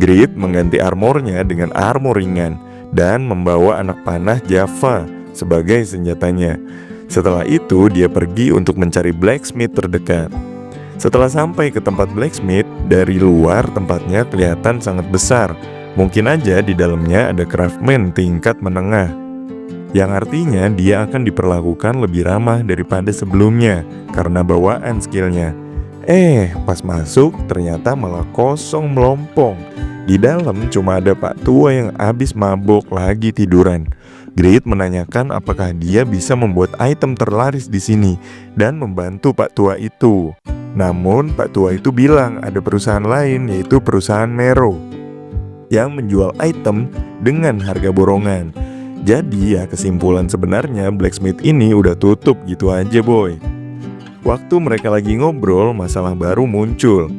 Grid mengganti armornya dengan armor ringan dan membawa anak panah Java sebagai senjatanya. Setelah itu dia pergi untuk mencari blacksmith terdekat. Setelah sampai ke tempat blacksmith, Dari luar tempatnya kelihatan sangat besar. Mungkin aja di dalamnya ada craftsman tingkat menengah, yang artinya dia akan diperlakukan lebih ramah daripada sebelumnya karena bawaan skillnya. Pas masuk ternyata malah kosong melompong. Di dalam cuma ada Pak Tua yang abis mabok lagi tiduran. Grit menanyakan apakah dia bisa membuat item terlaris di sini dan membantu Pak Tua itu. Namun Pak Tua itu bilang ada perusahaan lain, yaitu perusahaan Mero, yang menjual item dengan harga borongan. Jadi ya kesimpulan sebenarnya blacksmith ini udah tutup gitu aja boy. Waktu mereka lagi ngobrol, masalah baru muncul.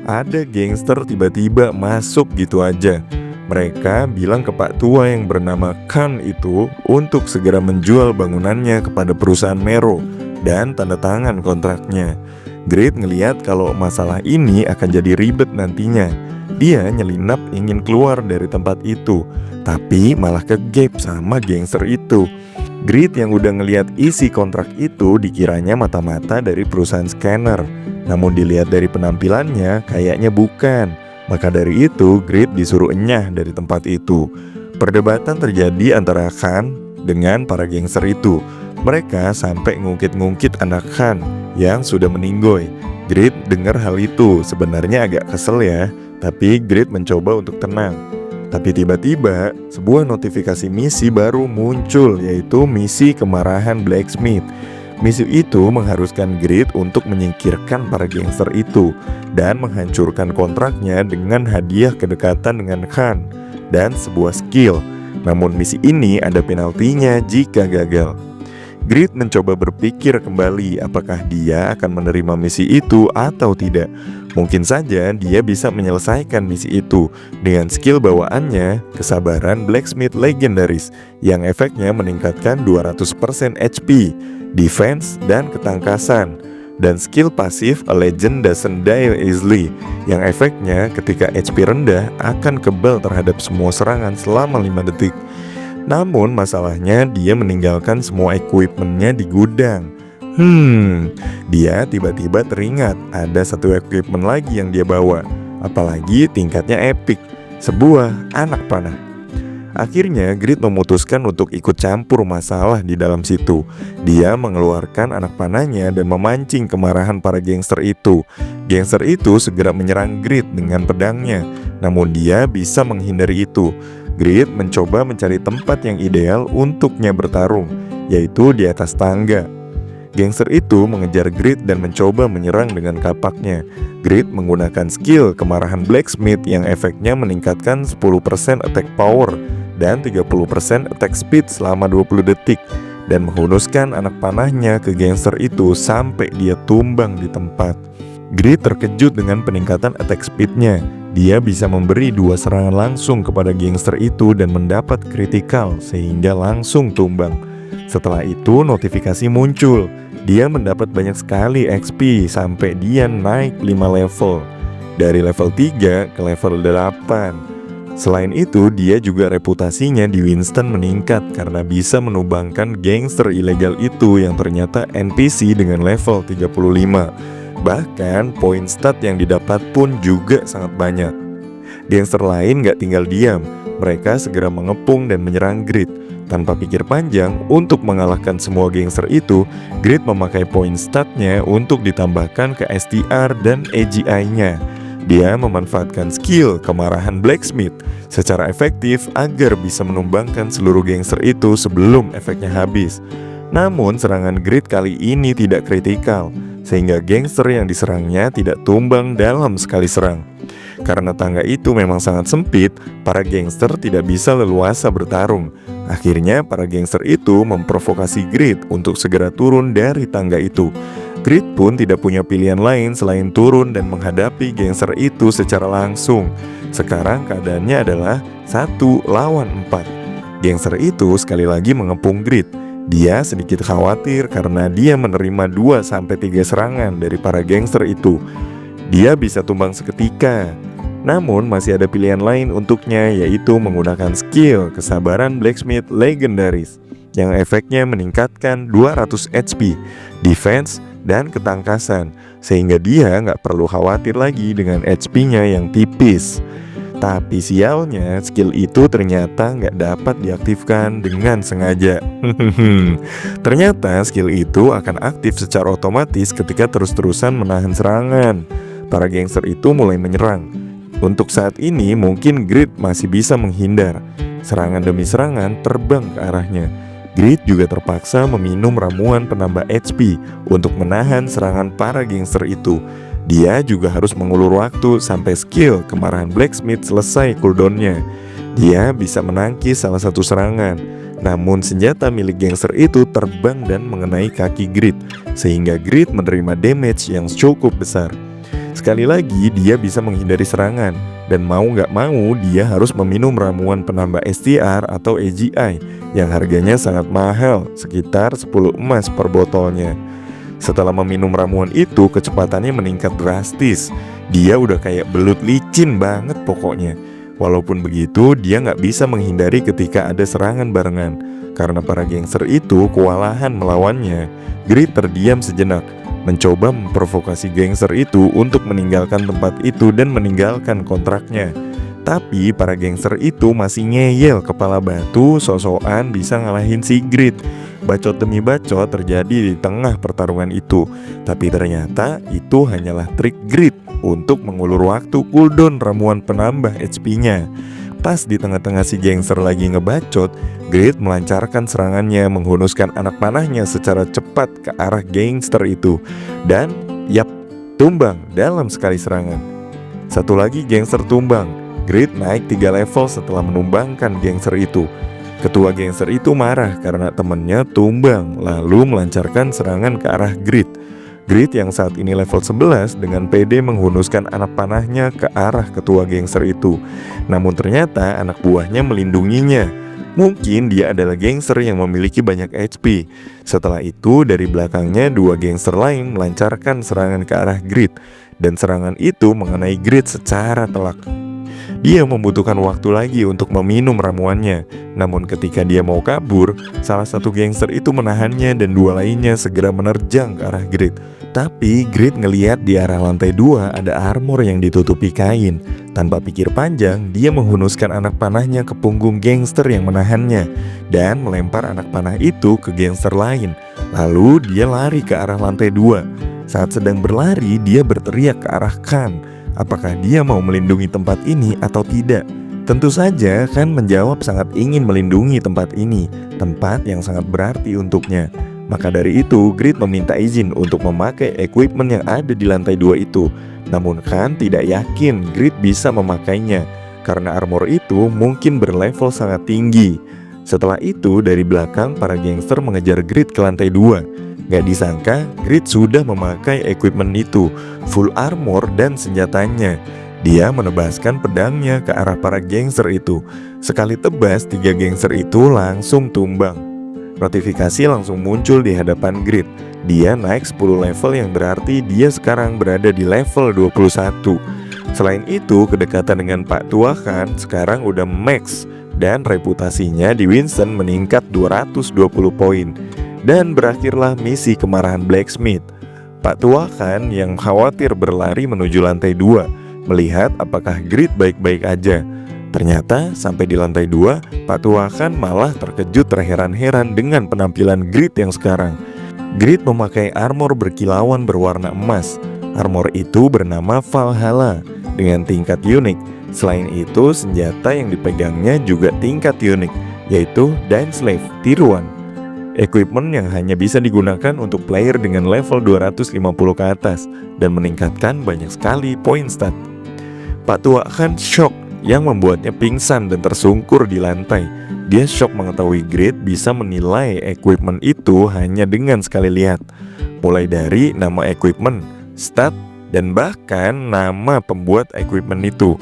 Ada gangster tiba-tiba masuk gitu aja. Mereka bilang ke Pak Tua yang bernama Khan itu untuk segera menjual bangunannya kepada perusahaan Mero dan tanda tangan kontraknya. Grit ngeliat kalau masalah ini akan jadi ribet nantinya. Dia nyelinap ingin keluar dari tempat itu, tapi malah kegap sama gangster itu. Grit yang udah ngeliat isi kontrak itu dikiranya mata-mata dari perusahaan scanner. Namun dilihat dari penampilannya kayaknya bukan. Maka dari itu Grit disuruh enyah dari tempat itu. Perdebatan terjadi antara Khan dengan para gangster itu. Mereka sampai ngungkit-ngungkit anak Khan yang sudah meninggoy. Grit dengar hal itu sebenarnya agak kesel ya, tapi Grit mencoba untuk tenang. Tapi tiba-tiba sebuah notifikasi misi baru muncul, yaitu misi kemarahan blacksmith. Misi itu mengharuskan Grit untuk menyingkirkan para gangster itu dan menghancurkan kontraknya dengan hadiah kedekatan dengan Khan dan sebuah skill. Namun misi ini ada penaltinya jika gagal. Grit mencoba berpikir kembali apakah dia akan menerima misi itu atau tidak. Mungkin saja dia bisa menyelesaikan misi itu dengan skill bawaannya, kesabaran blacksmith legendaris yang efeknya meningkatkan 200% HP, defense, dan ketangkasan, dan skill pasif A Legend Doesn't Die Easily yang efeknya ketika HP rendah akan kebal terhadap semua serangan selama 5 detik. Namun masalahnya dia meninggalkan semua equipmentnya di gudang. Dia tiba-tiba teringat ada satu equipment lagi yang dia bawa, apalagi tingkatnya epic, sebuah anak panah. Akhirnya Grit memutuskan untuk ikut campur masalah di dalam situ. Dia mengeluarkan anak panahnya dan memancing kemarahan para gangster itu. Gangster itu segera menyerang Grit dengan pedangnya, namun dia bisa menghindari itu. Grit mencoba mencari tempat yang ideal untuknya bertarung, yaitu di atas tangga. Gangster itu mengejar Grit dan mencoba menyerang dengan kapaknya. Grit menggunakan skill kemarahan blacksmith yang efeknya meningkatkan 10% attack power dan 30% attack speed selama 20 detik dan menghunuskan anak panahnya ke gangster itu sampai dia tumbang di tempat. Grit terkejut dengan peningkatan attack speednya. Dia bisa memberi 2 serangan langsung kepada gangster itu dan mendapat kritikal sehingga langsung tumbang. Setelah itu notifikasi muncul. Dia mendapat banyak sekali XP sampai dia naik 5 level, dari level 3 ke level 8. Selain itu dia juga reputasinya di Winston meningkat karena bisa menumbangkan gangster ilegal itu yang ternyata NPC dengan level 35. Bahkan poin stat yang didapat pun juga sangat banyak. Gangster lain gak tinggal diam. Mereka segera mengepung dan menyerang Grit. Tanpa pikir panjang, untuk mengalahkan semua gangster itu, Grit memakai poin statnya untuk ditambahkan ke STR dan AGI-nya. Dia memanfaatkan skill kemarahan blacksmith secara efektif agar bisa menumbangkan seluruh gangster itu sebelum efeknya habis. Namun serangan Grit kali ini tidak kritikal, sehingga gangster yang diserangnya tidak tumbang dalam sekali serang. Karena tangga itu memang sangat sempit, para gangster tidak bisa leluasa bertarung. Akhirnya para gangster itu memprovokasi Grit untuk segera turun dari tangga itu. Grit pun tidak punya pilihan lain selain turun dan menghadapi gangster itu secara langsung. Sekarang keadaannya adalah 1 lawan 4. Gangster itu sekali lagi mengepung Grit. Dia sedikit khawatir karena dia menerima 2-3 serangan dari para gangster itu. Dia bisa tumbang seketika. Namun masih ada pilihan lain untuknya, yaitu menggunakan skill kesabaran blacksmith legendaris yang efeknya meningkatkan 200 HP, defense, dan ketangkasan, sehingga dia nggak perlu khawatir lagi dengan HP-nya yang tipis. Tapi sialnya, skill itu ternyata nggak dapat diaktifkan dengan sengaja. Ternyata skill itu akan aktif secara otomatis ketika terus-terusan menahan serangan. Para gangster itu mulai menyerang. Untuk saat ini mungkin Grid masih bisa menghindar. Serangan demi serangan terbang ke arahnya. Grid juga terpaksa meminum ramuan penambah HP untuk menahan serangan para gangster itu. Dia juga harus mengulur waktu sampai skill kemarahan Blacksmith selesai cooldownnya. Dia bisa menangkis salah satu serangan, namun senjata milik gangster itu terbang dan mengenai kaki Grid, sehingga Grid menerima damage yang cukup besar. Sekali lagi dia bisa menghindari serangan, dan mau gak mau dia harus meminum ramuan penambah STR atau AGI yang harganya sangat mahal, sekitar 10 emas per botolnya. Setelah meminum ramuan itu, kecepatannya meningkat drastis. Dia udah kayak belut licin banget pokoknya. Walaupun begitu, dia nggak bisa menghindari ketika ada serangan barengan. Karena para gangster itu kewalahan melawannya, Grid terdiam sejenak, mencoba memprovokasi gangster itu untuk meninggalkan tempat itu dan meninggalkan kontraknya. Tapi para gangster itu masih ngeyel kepala batu, sok-sokan bisa ngalahin si Grid. Bacot demi bacot terjadi di tengah pertarungan itu. Tapi ternyata itu hanyalah trik Grid untuk mengulur waktu cooldown ramuan penambah HP-nya. Pas di tengah-tengah si gangster lagi ngebacot, Grid melancarkan serangannya, menghunuskan anak panahnya secara cepat ke arah gangster itu. Dan yap, tumbang dalam sekali serangan. Satu lagi gangster tumbang. Grid naik 3 level setelah menumbangkan gangster itu. Ketua gangster itu marah karena temannya tumbang, lalu melancarkan serangan ke arah Grid. Grid yang saat ini level 11 dengan pede menghunuskan anak panahnya ke arah ketua gangster itu. Namun ternyata anak buahnya melindunginya. Mungkin dia adalah gangster yang memiliki banyak HP. Setelah itu dari belakangnya 2 gangster lain melancarkan serangan ke arah Grid, dan serangan itu mengenai Grid secara telak. Dia membutuhkan waktu lagi untuk meminum ramuannya. Namun ketika dia mau kabur, salah satu gangster itu menahannya dan 2 lainnya segera menerjang ke arah Grid. Tapi Grid ngeliat di arah lantai 2 ada armor yang ditutupi kain. Tanpa pikir panjang, dia menghunuskan anak panahnya ke punggung gangster yang menahannya dan melempar anak panah itu ke gangster lain. Lalu dia lari ke arah lantai 2. Saat sedang berlari, dia berteriak ke arah Khan. Apakah dia mau melindungi tempat ini atau tidak? Tentu saja Khan menjawab sangat ingin melindungi tempat ini, tempat yang sangat berarti untuknya. Maka dari itu Grid meminta izin untuk memakai equipment yang ada di lantai 2 itu. Namun Khan tidak yakin Grid bisa memakainya, karena armor itu mungkin berlevel sangat tinggi. Setelah itu dari belakang para gangster mengejar Grid ke lantai 2. Gak disangka Grid sudah memakai equipment itu, full armor dan senjatanya. Dia menebaskan pedangnya ke arah para gangster itu. Sekali tebas, 3 gangster itu langsung tumbang. Notifikasi langsung muncul di hadapan Grid. Dia naik 10 level yang berarti dia sekarang berada di level 21. Selain itu, kedekatan dengan Pak Tua Khan sekarang udah max, dan reputasinya di Winston meningkat 220 poin. Dan berakhirlah misi kemarahan Blacksmith. Pak Tua Khan yang khawatir berlari menuju lantai 2, melihat apakah Grid baik-baik aja. Ternyata sampai di lantai 2, Pak Tua Khan malah terkejut terheran-heran dengan penampilan Grid yang sekarang. Grid memakai armor berkilauan berwarna emas. Armor itu bernama Valhalla dengan tingkat unik. Selain itu, senjata yang dipegangnya juga tingkat unik, yaitu Dainsleif Tier 1. Equipment yang hanya bisa digunakan untuk player dengan level 250 ke atas dan meningkatkan banyak sekali poin stat. Pak Tua Khan shock yang membuatnya pingsan dan tersungkur di lantai. Dia shock mengetahui Grid bisa menilai equipment itu hanya dengan sekali lihat. Mulai dari nama equipment, stat, dan bahkan nama pembuat equipment itu.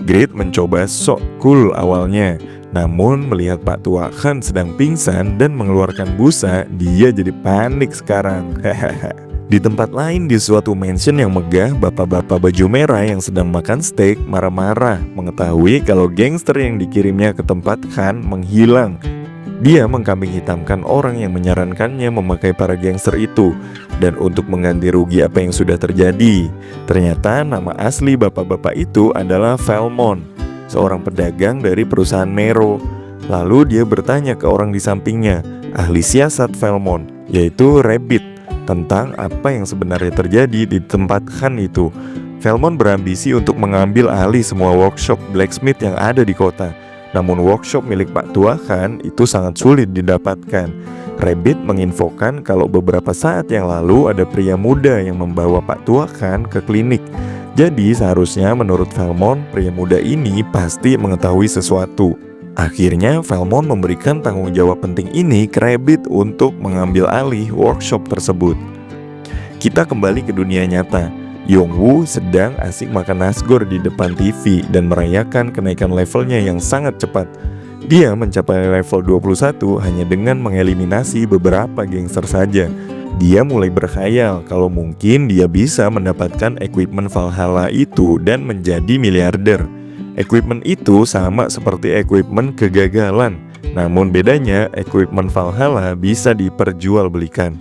Grid mencoba sok cool awalnya. Namun melihat Pak Tua Khan sedang pingsan dan mengeluarkan busa, dia jadi panik sekarang. Di tempat lain di suatu mansion yang megah, bapak-bapak baju merah yang sedang makan steak marah-marah mengetahui kalau gangster yang dikirimnya ke tempat Khan menghilang. Dia mengkambing hitamkan orang yang menyarankannya memakai para gangster itu. Dan untuk mengganti rugi apa yang sudah terjadi, ternyata nama asli bapak-bapak itu adalah Valmont, seorang pedagang dari perusahaan Mero. Lalu dia bertanya ke orang di sampingnya, ahli siasat Valmont, yaitu Rabbit, tentang apa yang sebenarnya terjadi di tempat Khan itu. Valmont berambisi untuk mengambil alih semua workshop blacksmith yang ada di kota. Namun workshop milik Pak Tua Khan itu sangat sulit didapatkan. Rabbit menginfokan kalau beberapa saat yang lalu ada pria muda yang membawa Pak Tua Khan ke klinik. Jadi seharusnya menurut Valmont, pria muda ini pasti mengetahui sesuatu. Akhirnya Valmont memberikan tanggung jawab penting ini ke Rabbit untuk mengambil alih workshop tersebut. Kita kembali ke dunia nyata. Yongwoo sedang asik makan nasgor di depan TV dan merayakan kenaikan levelnya yang sangat cepat. Dia mencapai level 21 hanya dengan mengeliminasi beberapa gangster saja. Dia mulai berkhayal kalau mungkin dia bisa mendapatkan equipment Valhalla itu dan menjadi miliarder. Equipment itu sama seperti equipment kegagalan, namun bedanya equipment Valhalla bisa diperjualbelikan.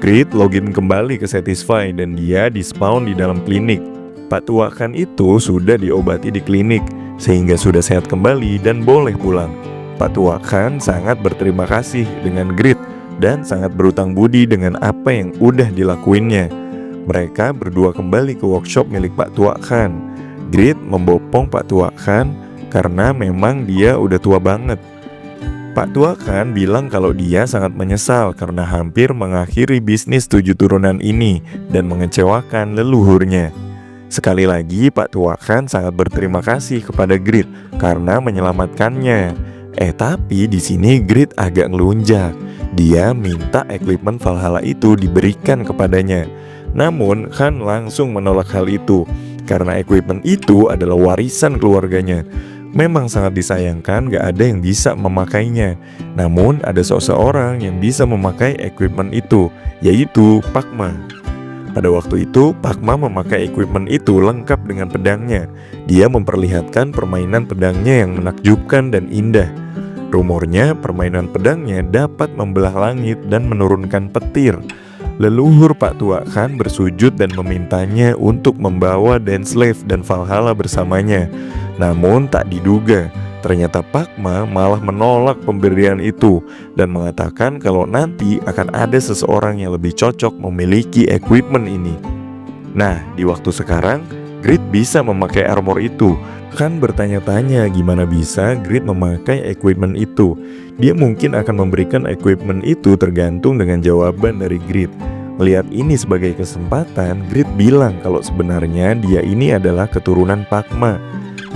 Grit login kembali ke Satisfy dan dia di-spawn di dalam klinik. Pak Tua Khan itu sudah diobati di klinik sehingga sudah sehat kembali dan boleh pulang. Pak Tua Khan sangat berterima kasih dengan Grit dan sangat berutang budi dengan apa yang udah dilakuinnya. Mereka berdua kembali ke workshop milik Pak Tua Khan. Grit membopong Pak Tua Khan karena memang dia udah tua banget. Pak Tua Khan bilang kalau dia sangat menyesal karena hampir mengakhiri bisnis 7 turunan ini dan mengecewakan leluhurnya. Sekali lagi Pak Tua Khan sangat berterima kasih kepada Grit karena menyelamatkannya. Tapi di sini Grit agak ngelunjak. Dia minta equipment Valhalla itu diberikan kepadanya. Namun Khan langsung menolak hal itu karena equipment itu adalah warisan keluarganya. Memang sangat disayangkan gak ada yang bisa memakainya. Namun ada seseorang yang bisa memakai equipment itu, yaitu Pak Ma. Pada waktu itu Pak Ma memakai equipment itu lengkap dengan pedangnya. Dia memperlihatkan permainan pedangnya yang menakjubkan dan indah. Rumornya permainan pedangnya dapat membelah langit dan menurunkan petir. Leluhur Pak Tua Khan bersujud dan memintanya untuk membawa Densleif dan Valhalla bersamanya. Namun tak diduga, ternyata Pak Ma malah menolak pemberian itu dan mengatakan kalau nanti akan ada seseorang yang lebih cocok memiliki equipment ini. Nah, di waktu sekarang, Grit bisa memakai armor itu. Khan bertanya-tanya gimana bisa Grit memakai equipment itu. Dia mungkin akan memberikan equipment itu tergantung dengan jawaban dari Grit. Melihat ini sebagai kesempatan, Grit bilang kalau sebenarnya dia ini adalah keturunan Pak Ma,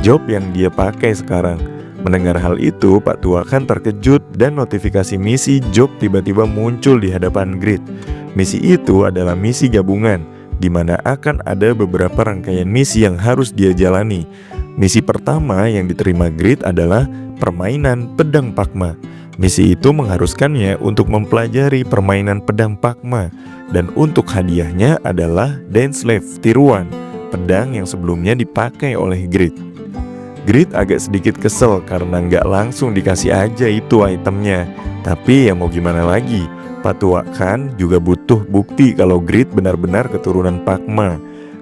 job yang dia pakai sekarang. Mendengar hal itu, Pak Tua Khan terkejut dan notifikasi misi job tiba-tiba muncul di hadapan Grit. Misi itu adalah misi gabungan, di mana akan ada beberapa rangkaian misi yang harus dia jalani. Misi pertama yang diterima Grit adalah permainan pedang Pak Ma. Misi itu mengharuskannya untuk mempelajari permainan pedang Pak Ma, dan untuk hadiahnya adalah Densleif tiruan, pedang yang sebelumnya dipakai oleh Grit. Grit agak sedikit kesel karena nggak langsung dikasih aja itu itemnya. Tapi ya mau gimana lagi, Pak Tua Khan juga butuh bukti kalau Grit benar-benar keturunan Pak Ma.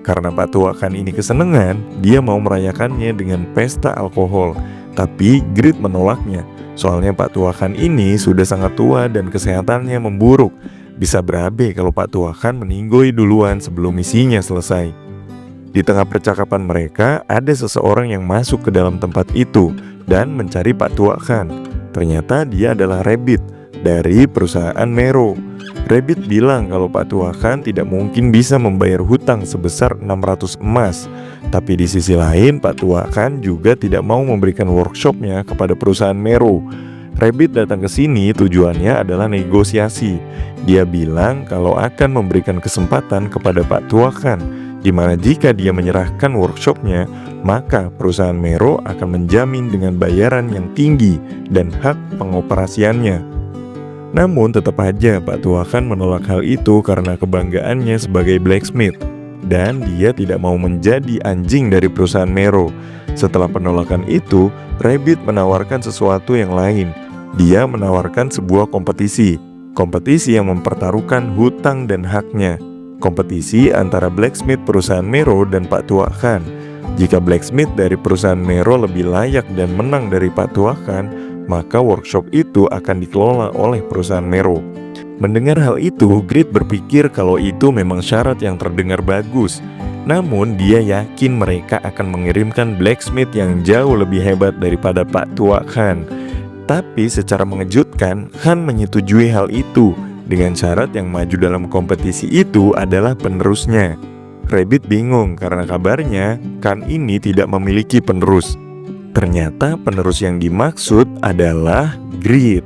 Karena Pak Tua Khan ini kesenangan, dia mau merayakannya dengan pesta alkohol. Tapi Grit menolaknya. Soalnya Pak Tua Khan ini sudah sangat tua dan kesehatannya memburuk. Bisa berabe kalau Pak Tua Khan meninggoy duluan sebelum misinya selesai. Di tengah percakapan mereka, ada seseorang yang masuk ke dalam tempat itu dan mencari Pak Tua Khan. Ternyata dia adalah Rabbit dari perusahaan Mero. Rabbit bilang kalau Pak Tua Khan tidak mungkin bisa membayar hutang sebesar 600 emas. Tapi di sisi lain, Pak Tua Khan juga tidak mau memberikan workshopnya kepada perusahaan Mero. Rabbit datang ke sini tujuannya adalah negosiasi. Dia bilang kalau akan memberikan kesempatan kepada Pak Tua Khan, di mana jika dia menyerahkan workshopnya, maka perusahaan Mero akan menjamin dengan bayaran yang tinggi dan hak pengoperasiannya. Namun tetap aja Pak Tua Khan menolak hal itu karena kebanggaannya sebagai blacksmith, dan dia tidak mau menjadi anjing dari perusahaan Mero. Setelah penolakan itu, Rabbit menawarkan sesuatu yang lain. dia menawarkan sebuah kompetisi. Kompetisi yang mempertaruhkan hutang dan haknya. Kompetisi antara blacksmith perusahaan Mero dan Pak Tua Khan. Jika blacksmith dari perusahaan Mero lebih layak dan menang dari Pak Tua Khan, maka workshop itu akan dikelola oleh perusahaan Mero. Mendengar hal itu, Grit berpikir kalau itu memang syarat yang terdengar bagus. Namun dia yakin mereka akan mengirimkan blacksmith yang jauh lebih hebat daripada Pak Tua Khan. Tapi secara mengejutkan, Khan menyetujui hal itu dengan syarat yang maju dalam kompetisi itu adalah penerusnya. Rabbit bingung karena kabarnya Khan ini tidak memiliki penerus. Ternyata penerus yang dimaksud adalah Grit.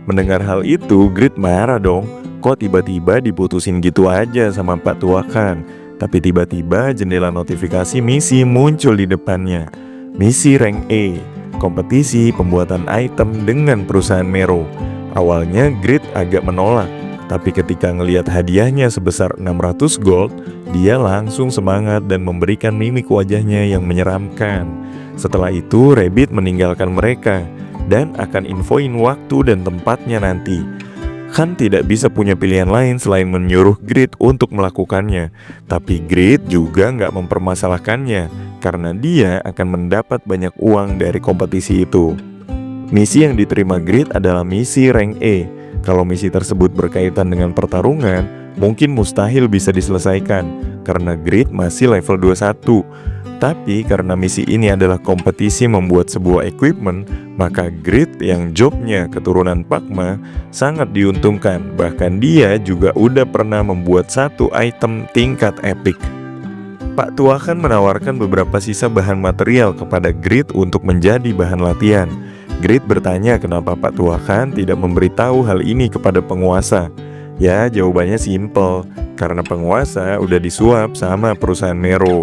Mendengar hal itu, Grit marah dong. Kok tiba-tiba diputusin gitu aja sama Pak Tua Khan? Tapi tiba-tiba jendela notifikasi misi muncul di depannya. Misi rank A, kompetisi pembuatan item dengan perusahaan Mero. Awalnya Grit agak menolak, tapi ketika ngelihat hadiahnya sebesar 600 gold, dia langsung semangat dan memberikan mimik wajahnya yang menyeramkan. Setelah itu, Rabbit meninggalkan mereka dan akan infoin waktu dan tempatnya nanti. Khan tidak bisa punya pilihan lain selain menyuruh Grit untuk melakukannya. Tapi Grit juga nggak mempermasalahkannya karena dia akan mendapat banyak uang dari kompetisi itu. Misi yang diterima Grit adalah misi rank E. Kalau misi tersebut berkaitan dengan pertarungan, mungkin mustahil bisa diselesaikan karena Grit masih level 21. Tapi karena misi ini adalah kompetisi membuat sebuah equipment, maka Grit yang jobnya keturunan Pakma sangat diuntungkan. Bahkan dia juga udah pernah membuat satu item tingkat epic. Pak Tua Khan menawarkan beberapa sisa bahan material kepada Grit untuk menjadi bahan latihan. Grit bertanya kenapa Pak Tua Khan tidak memberitahu hal ini kepada penguasa. Ya, jawabannya simple, karena penguasa udah disuap sama perusahaan Mero.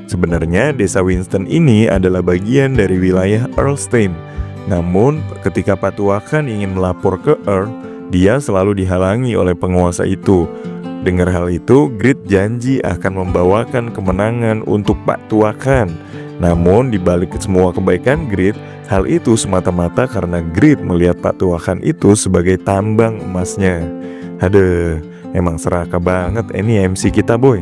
Sebenarnya desa Winston ini adalah bagian dari wilayah Earlstein. Namun ketika Pak Tua Khan ingin melapor ke Earl, dia selalu dihalangi oleh penguasa itu. Dengar hal itu, Grit janji akan membawakan kemenangan untuk Pak Tua Khan. Namun dibalik semua kebaikan Grit, hal itu semata-mata karena Grit melihat Pak Tua Khan itu sebagai tambang emasnya. Aduh, emang serakah banget ini MC kita boy.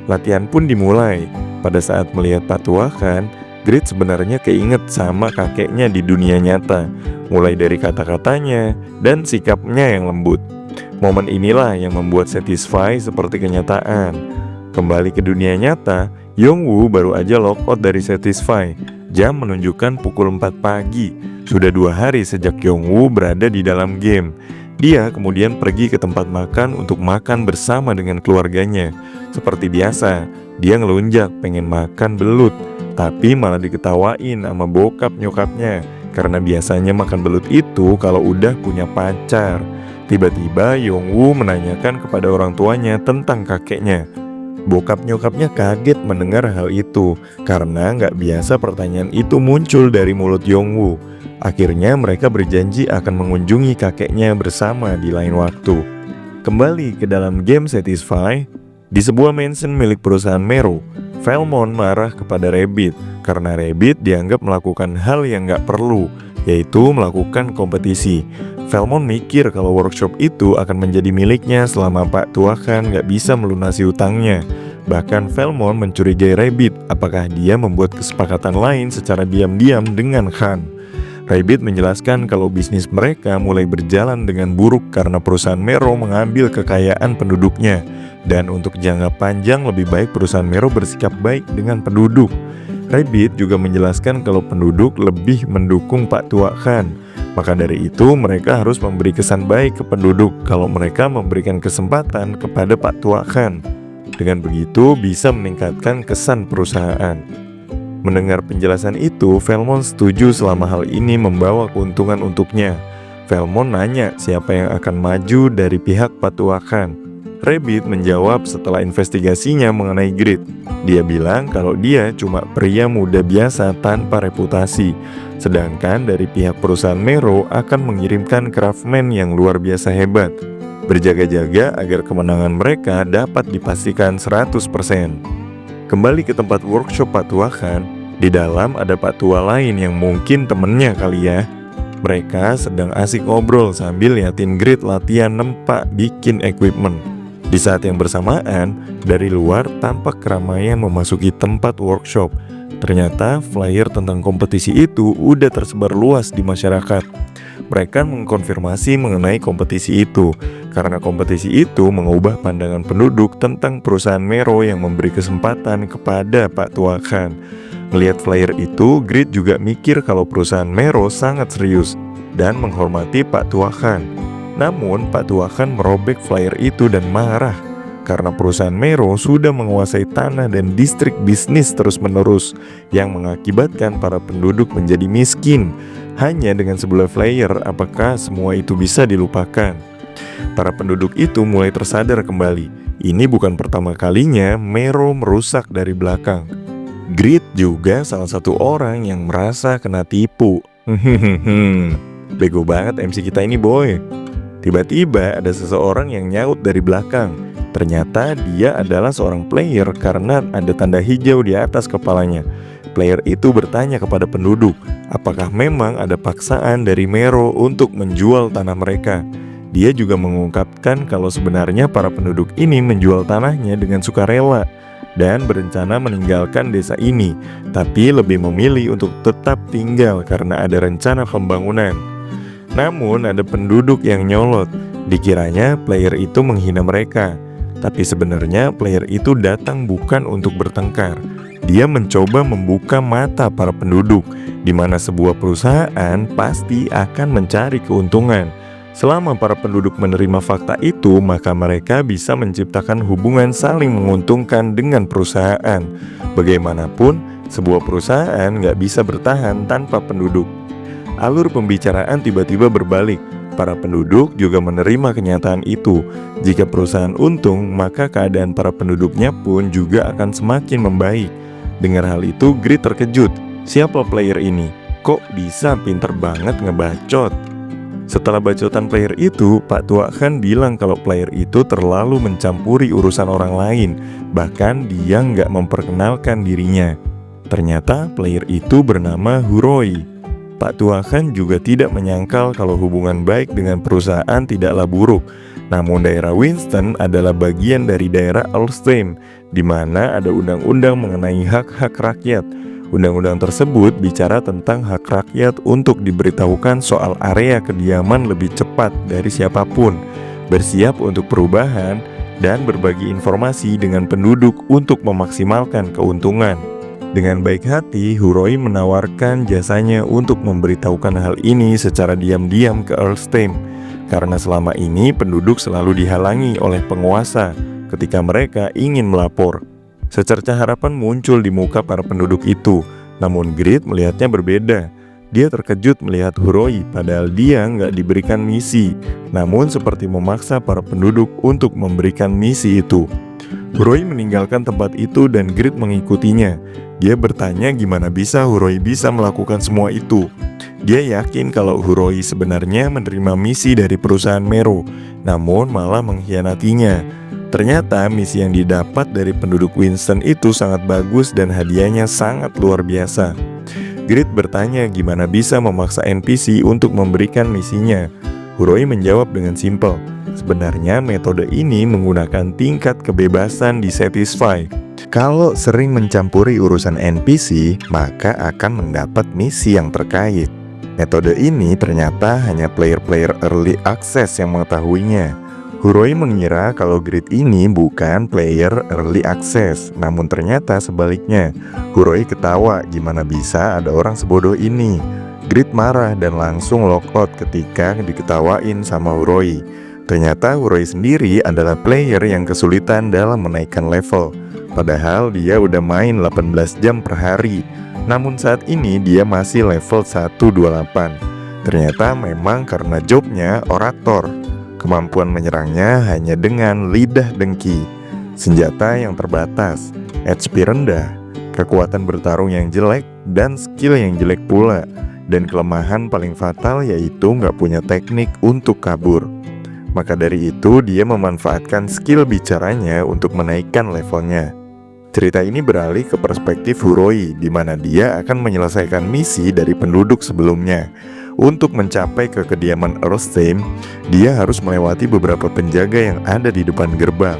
Latihan pun dimulai. Pada saat melihat Pak Tua Khan, Grit sebenarnya keinget sama kakeknya di dunia nyata, mulai dari kata-katanya dan sikapnya yang lembut. Momen inilah yang membuat Satisfy seperti kenyataan. Kembali ke dunia nyata, Yongwoo baru aja lockout dari Satisfy. Jam menunjukkan pukul 4 pagi. Sudah 2 hari sejak Yongwoo berada di dalam game. Dia kemudian pergi ke tempat makan untuk makan bersama dengan keluarganya. Seperti biasa, dia ngelunjak pengen makan belut, tapi malah diketawain sama bokap nyokapnya. Karena biasanya makan belut itu kalau udah punya pacar. Tiba-tiba Yongwoo menanyakan kepada orang tuanya tentang kakeknya. Bokap nyokapnya kaget mendengar hal itu, karena nggak biasa pertanyaan itu muncul dari mulut Yongwoo. Akhirnya mereka berjanji akan mengunjungi kakeknya bersama di lain waktu. Kembali ke dalam game Satisfy, di sebuah mansion milik perusahaan Mero, Velmon marah kepada Rabbit karena Rabbit dianggap melakukan hal yang nggak perlu, yaitu melakukan kompetisi. Velmon mikir kalau workshop itu akan menjadi miliknya selama Pak Tua Khan nggak bisa melunasi utangnya. Bahkan Velmon mencurigai Rabbit apakah dia membuat kesepakatan lain secara diam-diam dengan Khan. Rabbit menjelaskan kalau bisnis mereka mulai berjalan dengan buruk karena perusahaan Mero mengambil kekayaan penduduknya. Dan untuk jangka panjang lebih baik perusahaan Mero bersikap baik dengan penduduk. Rabbit juga menjelaskan kalau penduduk lebih mendukung Pak Tua Khan. Maka dari itu mereka harus memberi kesan baik ke penduduk kalau mereka memberikan kesempatan kepada Pak Tua Khan. Dengan begitu bisa meningkatkan kesan perusahaan. Mendengar penjelasan itu, Velmon setuju selama hal ini membawa keuntungan untuknya. Velmon nanya siapa yang akan maju dari pihak Pak Tua Khan. Rabbit menjawab setelah investigasinya mengenai Grit. Dia bilang kalau dia cuma pria muda biasa tanpa reputasi. Sedangkan dari pihak perusahaan Mero akan mengirimkan craftsman yang luar biasa hebat. Berjaga-jaga agar kemenangan mereka dapat dipastikan 100%. Kembali ke tempat workshop Pak Tua Khan, di dalam ada Pak Tua lain yang mungkin temennya kali ya. Mereka sedang asik ngobrol sambil liatin Grid latihan nempak bikin equipment. Di saat yang bersamaan, dari luar tampak keramaian memasuki tempat workshop. Ternyata flyer tentang kompetisi itu udah tersebar luas di masyarakat. Mereka mengkonfirmasi mengenai kompetisi itu, karena kompetisi itu mengubah pandangan penduduk tentang perusahaan Mero yang memberi kesempatan kepada Pak Tuakan. Melihat flyer itu, Grid juga mikir kalau perusahaan Mero sangat serius dan menghormati Pak Tuakan. Namun, Pak Tuakan merobek flyer itu dan marah karena perusahaan Mero sudah menguasai tanah dan distrik bisnis terus-menerus yang mengakibatkan para penduduk menjadi miskin. Hanya dengan sebuah flyer, apakah semua itu bisa dilupakan? Para penduduk itu mulai tersadar kembali. Ini bukan pertama kalinya Mero merusak dari belakang. Grid juga salah satu orang yang merasa kena tipu. Bego banget MC kita ini, boy. Tiba-tiba ada seseorang yang nyaut dari belakang. Ternyata dia adalah seorang player karena ada tanda hijau di atas kepalanya. Player itu bertanya kepada penduduk, apakah memang ada paksaan dari Mero untuk menjual tanah mereka. Dia juga mengungkapkan kalau sebenarnya para penduduk ini menjual tanahnya dengan sukarela dan berencana meninggalkan desa ini, tapi lebih memilih untuk tetap tinggal karena ada rencana pembangunan. Namun ada penduduk yang nyolot, dikiranya player itu menghina mereka. Tapi sebenarnya player itu datang bukan untuk bertengkar. Dia mencoba membuka mata para penduduk, di mana sebuah perusahaan pasti akan mencari keuntungan. Selama para penduduk menerima fakta itu, maka mereka bisa menciptakan hubungan saling menguntungkan dengan perusahaan. Bagaimanapun, sebuah perusahaan nggak bisa bertahan tanpa penduduk. Alur pembicaraan tiba-tiba berbalik. Para penduduk juga menerima kenyataan itu. Jika perusahaan untung, maka keadaan para penduduknya pun juga akan semakin membaik. Dengar hal itu, Grid terkejut. Siapa player ini? Kok bisa pinter banget ngebacot? Setelah bacotan player itu, Pak Tuakan bilang kalau player itu terlalu mencampuri urusan orang lain. Bahkan dia nggak memperkenalkan dirinya. Ternyata player itu bernama Huroi. Pak Tuakan juga tidak menyangkal kalau hubungan baik dengan perusahaan tidaklah buruk. Namun daerah Winston adalah bagian dari daerah Alstheim, di mana ada undang-undang mengenai hak-hak rakyat. Undang-undang tersebut bicara tentang hak rakyat untuk diberitahukan soal area kediaman lebih cepat dari siapapun, bersiap untuk perubahan, dan berbagi informasi dengan penduduk untuk memaksimalkan keuntungan. Dengan baik hati, Huroi menawarkan jasanya untuk memberitahukan hal ini secara diam-diam ke Alstheim, karena selama ini penduduk selalu dihalangi oleh penguasa ketika mereka ingin melapor. Secerca harapan muncul di muka para penduduk itu, namun Grid melihatnya berbeda. Dia terkejut melihat Huroi, padahal dia nggak diberikan misi, namun seperti memaksa para penduduk untuk memberikan misi itu. Huroi meninggalkan tempat itu dan Grid mengikutinya. Dia bertanya gimana bisa Huroi bisa melakukan semua itu. Dia yakin kalau Huroi sebenarnya menerima misi dari perusahaan Mero, namun malah mengkhianatinya. Ternyata misi yang didapat dari penduduk Winston itu sangat bagus dan hadiahnya sangat luar biasa. Grid bertanya gimana bisa memaksa NPC untuk memberikan misinya. Huroi menjawab dengan simpel, sebenarnya metode ini menggunakan tingkat kebebasan di Satisfy. Kalau sering mencampuri urusan NPC, maka akan mendapat misi yang terkait. Metode ini ternyata hanya player-player early access yang mengetahuinya. Huroi mengira kalau Grid ini bukan player early access, namun ternyata sebaliknya. Huroi ketawa gimana bisa ada orang sebodoh ini. Grid marah dan langsung lockout ketika diketawain sama Huroi. Ternyata Huroi sendiri adalah player yang kesulitan dalam menaikkan level. Padahal dia udah main 18 jam per hari. Namun saat ini dia masih level 128. Ternyata memang karena jobnya orator. Kemampuan menyerangnya hanya dengan lidah dengki, senjata yang terbatas, HP rendah, kekuatan bertarung yang jelek, dan skill yang jelek pula. Dan kelemahan paling fatal yaitu nggak punya teknik untuk kabur. Maka dari itu dia memanfaatkan skill bicaranya untuk menaikkan levelnya. Cerita ini beralih ke perspektif Huroi, di mana dia akan menyelesaikan misi dari penduduk sebelumnya. Untuk mencapai ke kediaman Earthsheim, dia harus melewati beberapa penjaga yang ada di depan gerbang.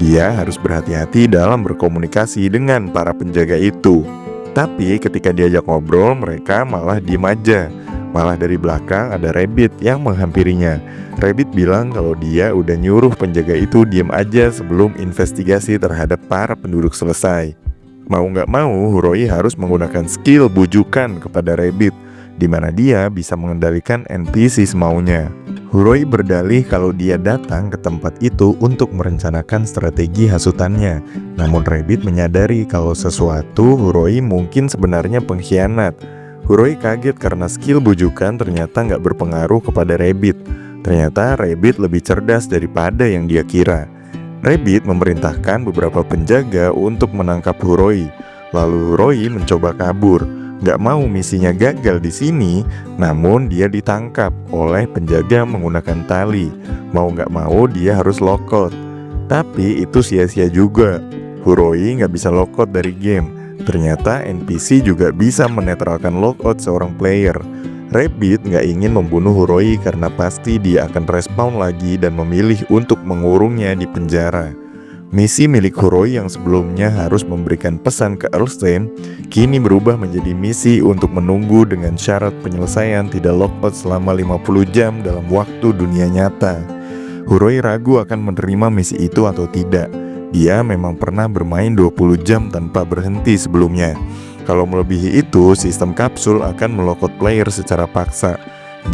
Dia harus berhati-hati dalam berkomunikasi dengan para penjaga itu. Tapi ketika diajak ngobrol, mereka malah diem aja. Malah dari belakang ada Rabbit yang menghampirinya. Rabbit bilang kalau dia udah nyuruh penjaga itu diem aja sebelum investigasi terhadap para penduduk selesai. Mau nggak mau, Huroi harus menggunakan skill bujukan kepada Rabbit, di mana dia bisa mengendalikan NPC semaunya. Huroi berdalih kalau dia datang ke tempat itu untuk merencanakan strategi hasutannya. Namun Rabbit menyadari kalau sesuatu Huroi mungkin sebenarnya pengkhianat. Huroi kaget karena skill bujukan ternyata nggak berpengaruh kepada Rabbit. Ternyata Rabbit lebih cerdas daripada yang dia kira. Rabbit memerintahkan beberapa penjaga untuk menangkap Huroi. Lalu Huroi mencoba kabur. Nggak mau misinya gagal di sini, namun dia ditangkap oleh penjaga menggunakan tali. Mau nggak mau dia harus lockout. Tapi itu sia-sia juga. Huroi nggak bisa lockout dari game. Ternyata NPC juga bisa menetralkan lockout seorang player. Rabbit nggak ingin membunuh Huroi karena pasti dia akan respawn lagi dan memilih untuk mengurungnya di penjara. Misi milik Huroi yang sebelumnya harus memberikan pesan ke Earthsheim kini berubah menjadi misi untuk menunggu dengan syarat penyelesaian tidak lockout selama 50 jam dalam waktu dunia nyata. Huroi ragu akan menerima misi itu atau tidak. Dia memang pernah bermain 20 jam tanpa berhenti sebelumnya. Kalau melebihi itu, sistem kapsul akan melokot player secara paksa.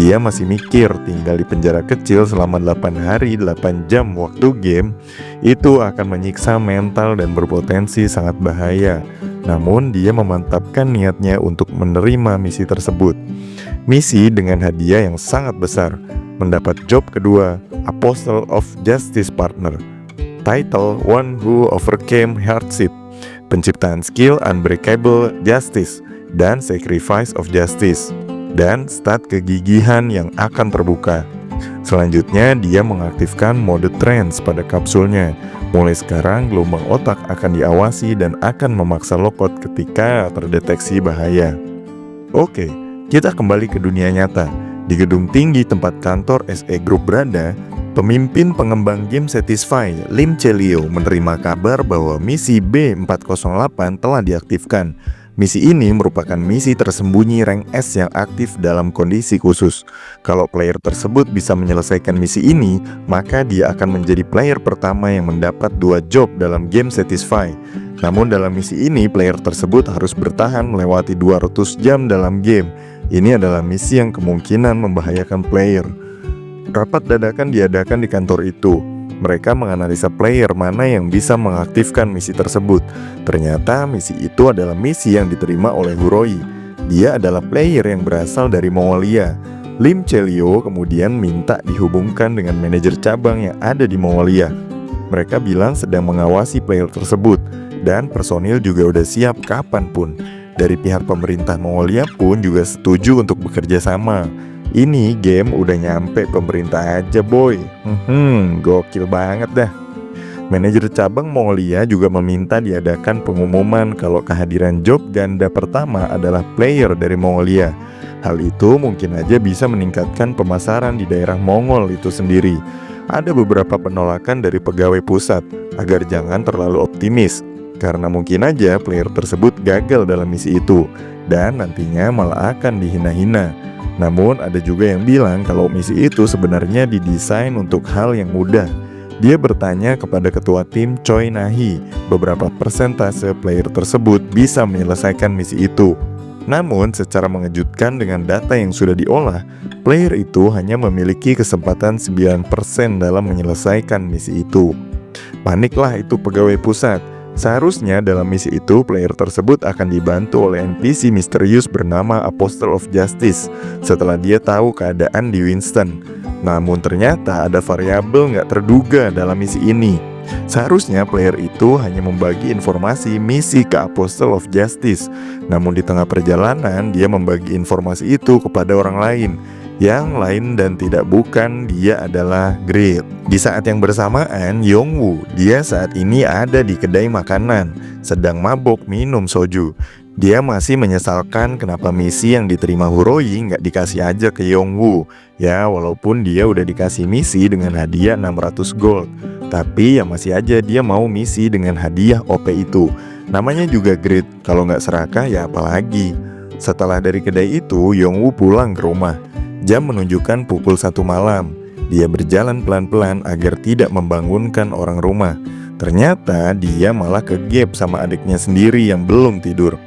Dia masih mikir tinggal di penjara kecil selama 8 hari 8 jam waktu game itu akan menyiksa mental dan berpotensi sangat bahaya. Namun dia memantapkan niatnya untuk menerima misi tersebut. Misi dengan hadiah yang sangat besar. Mendapat job kedua, Apostle of Justice Partner. Title One Who Overcame Hardship. Penciptaan skill Unbreakable Justice dan Sacrifice of Justice. Dan stat kegigihan yang akan terbuka. Selanjutnya dia mengaktifkan mode trance pada kapsulnya. Mulai sekarang gelombang otak akan diawasi dan akan memaksa lockout ketika terdeteksi bahaya. Oke, kita kembali ke dunia nyata. Di gedung tinggi tempat kantor SE Group berada, pemimpin pengembang game Satisfy, Lim Chelio, menerima kabar bahwa misi B408 telah diaktifkan. Misi ini merupakan misi tersembunyi rank S yang aktif dalam kondisi khusus. Kalau player tersebut bisa menyelesaikan misi ini, maka dia akan menjadi player pertama yang mendapat 2 job dalam game Satisfy. Namun dalam misi ini, player tersebut harus bertahan melewati 200 jam dalam game. Ini adalah misi yang kemungkinan membahayakan player. Rapat dadakan diadakan di kantor itu. Mereka menganalisa player mana yang bisa mengaktifkan misi tersebut. Ternyata misi itu adalah misi yang diterima oleh Huroi. Dia adalah player yang berasal dari Mongolia. Lim Chelio kemudian minta dihubungkan dengan manajer cabang yang ada di Mongolia. Mereka bilang sedang mengawasi player tersebut, dan personil juga udah siap kapanpun. Dari pihak pemerintah Mongolia pun juga setuju untuk bekerja sama. Ini game udah nyampe pemerintah aja boy. Gokil banget dah. Manajer cabang Mongolia juga meminta diadakan pengumuman kalau kehadiran job ganda pertama adalah player dari Mongolia. Hal itu mungkin aja bisa meningkatkan pemasaran di daerah Mongol itu sendiri. Ada beberapa penolakan dari pegawai pusat agar jangan terlalu optimis, karena mungkin aja player tersebut gagal dalam misi itu dan nantinya malah akan dihina-hina. Namun ada juga yang bilang kalau misi itu sebenarnya didesain untuk hal yang mudah. Dia bertanya kepada ketua tim Choi Nahi beberapa persentase player tersebut bisa menyelesaikan misi itu. Namun secara mengejutkan dengan data yang sudah diolah, player itu hanya memiliki kesempatan 9% dalam menyelesaikan misi itu. Paniklah itu pegawai pusat. Seharusnya dalam misi itu player tersebut akan dibantu oleh NPC misterius bernama Apostle of Justice setelah dia tahu keadaan di Winston. Namun ternyata ada variabel nggak terduga dalam misi ini. Seharusnya player itu hanya membagi informasi misi ke Apostle of Justice. Namun di tengah perjalanan dia membagi informasi itu kepada orang lain. Yang lain dan tidak bukan dia adalah Grid. Di saat yang bersamaan, Yongwoo, dia saat ini ada di kedai makanan, sedang mabok minum soju. Dia masih menyesalkan kenapa misi yang diterima Huroi nggak dikasih aja ke Yongwoo. Ya, walaupun dia udah dikasih misi dengan hadiah 600 gold. Tapi ya masih aja dia mau misi dengan hadiah OP itu. Namanya juga great, kalau nggak serakah ya apalagi. Setelah dari kedai itu, Yongwoo pulang ke rumah. Jam menunjukkan pukul 1 malam. Dia berjalan pelan-pelan agar tidak membangunkan orang rumah. Ternyata dia malah kegep sama adiknya sendiri yang belum tidur.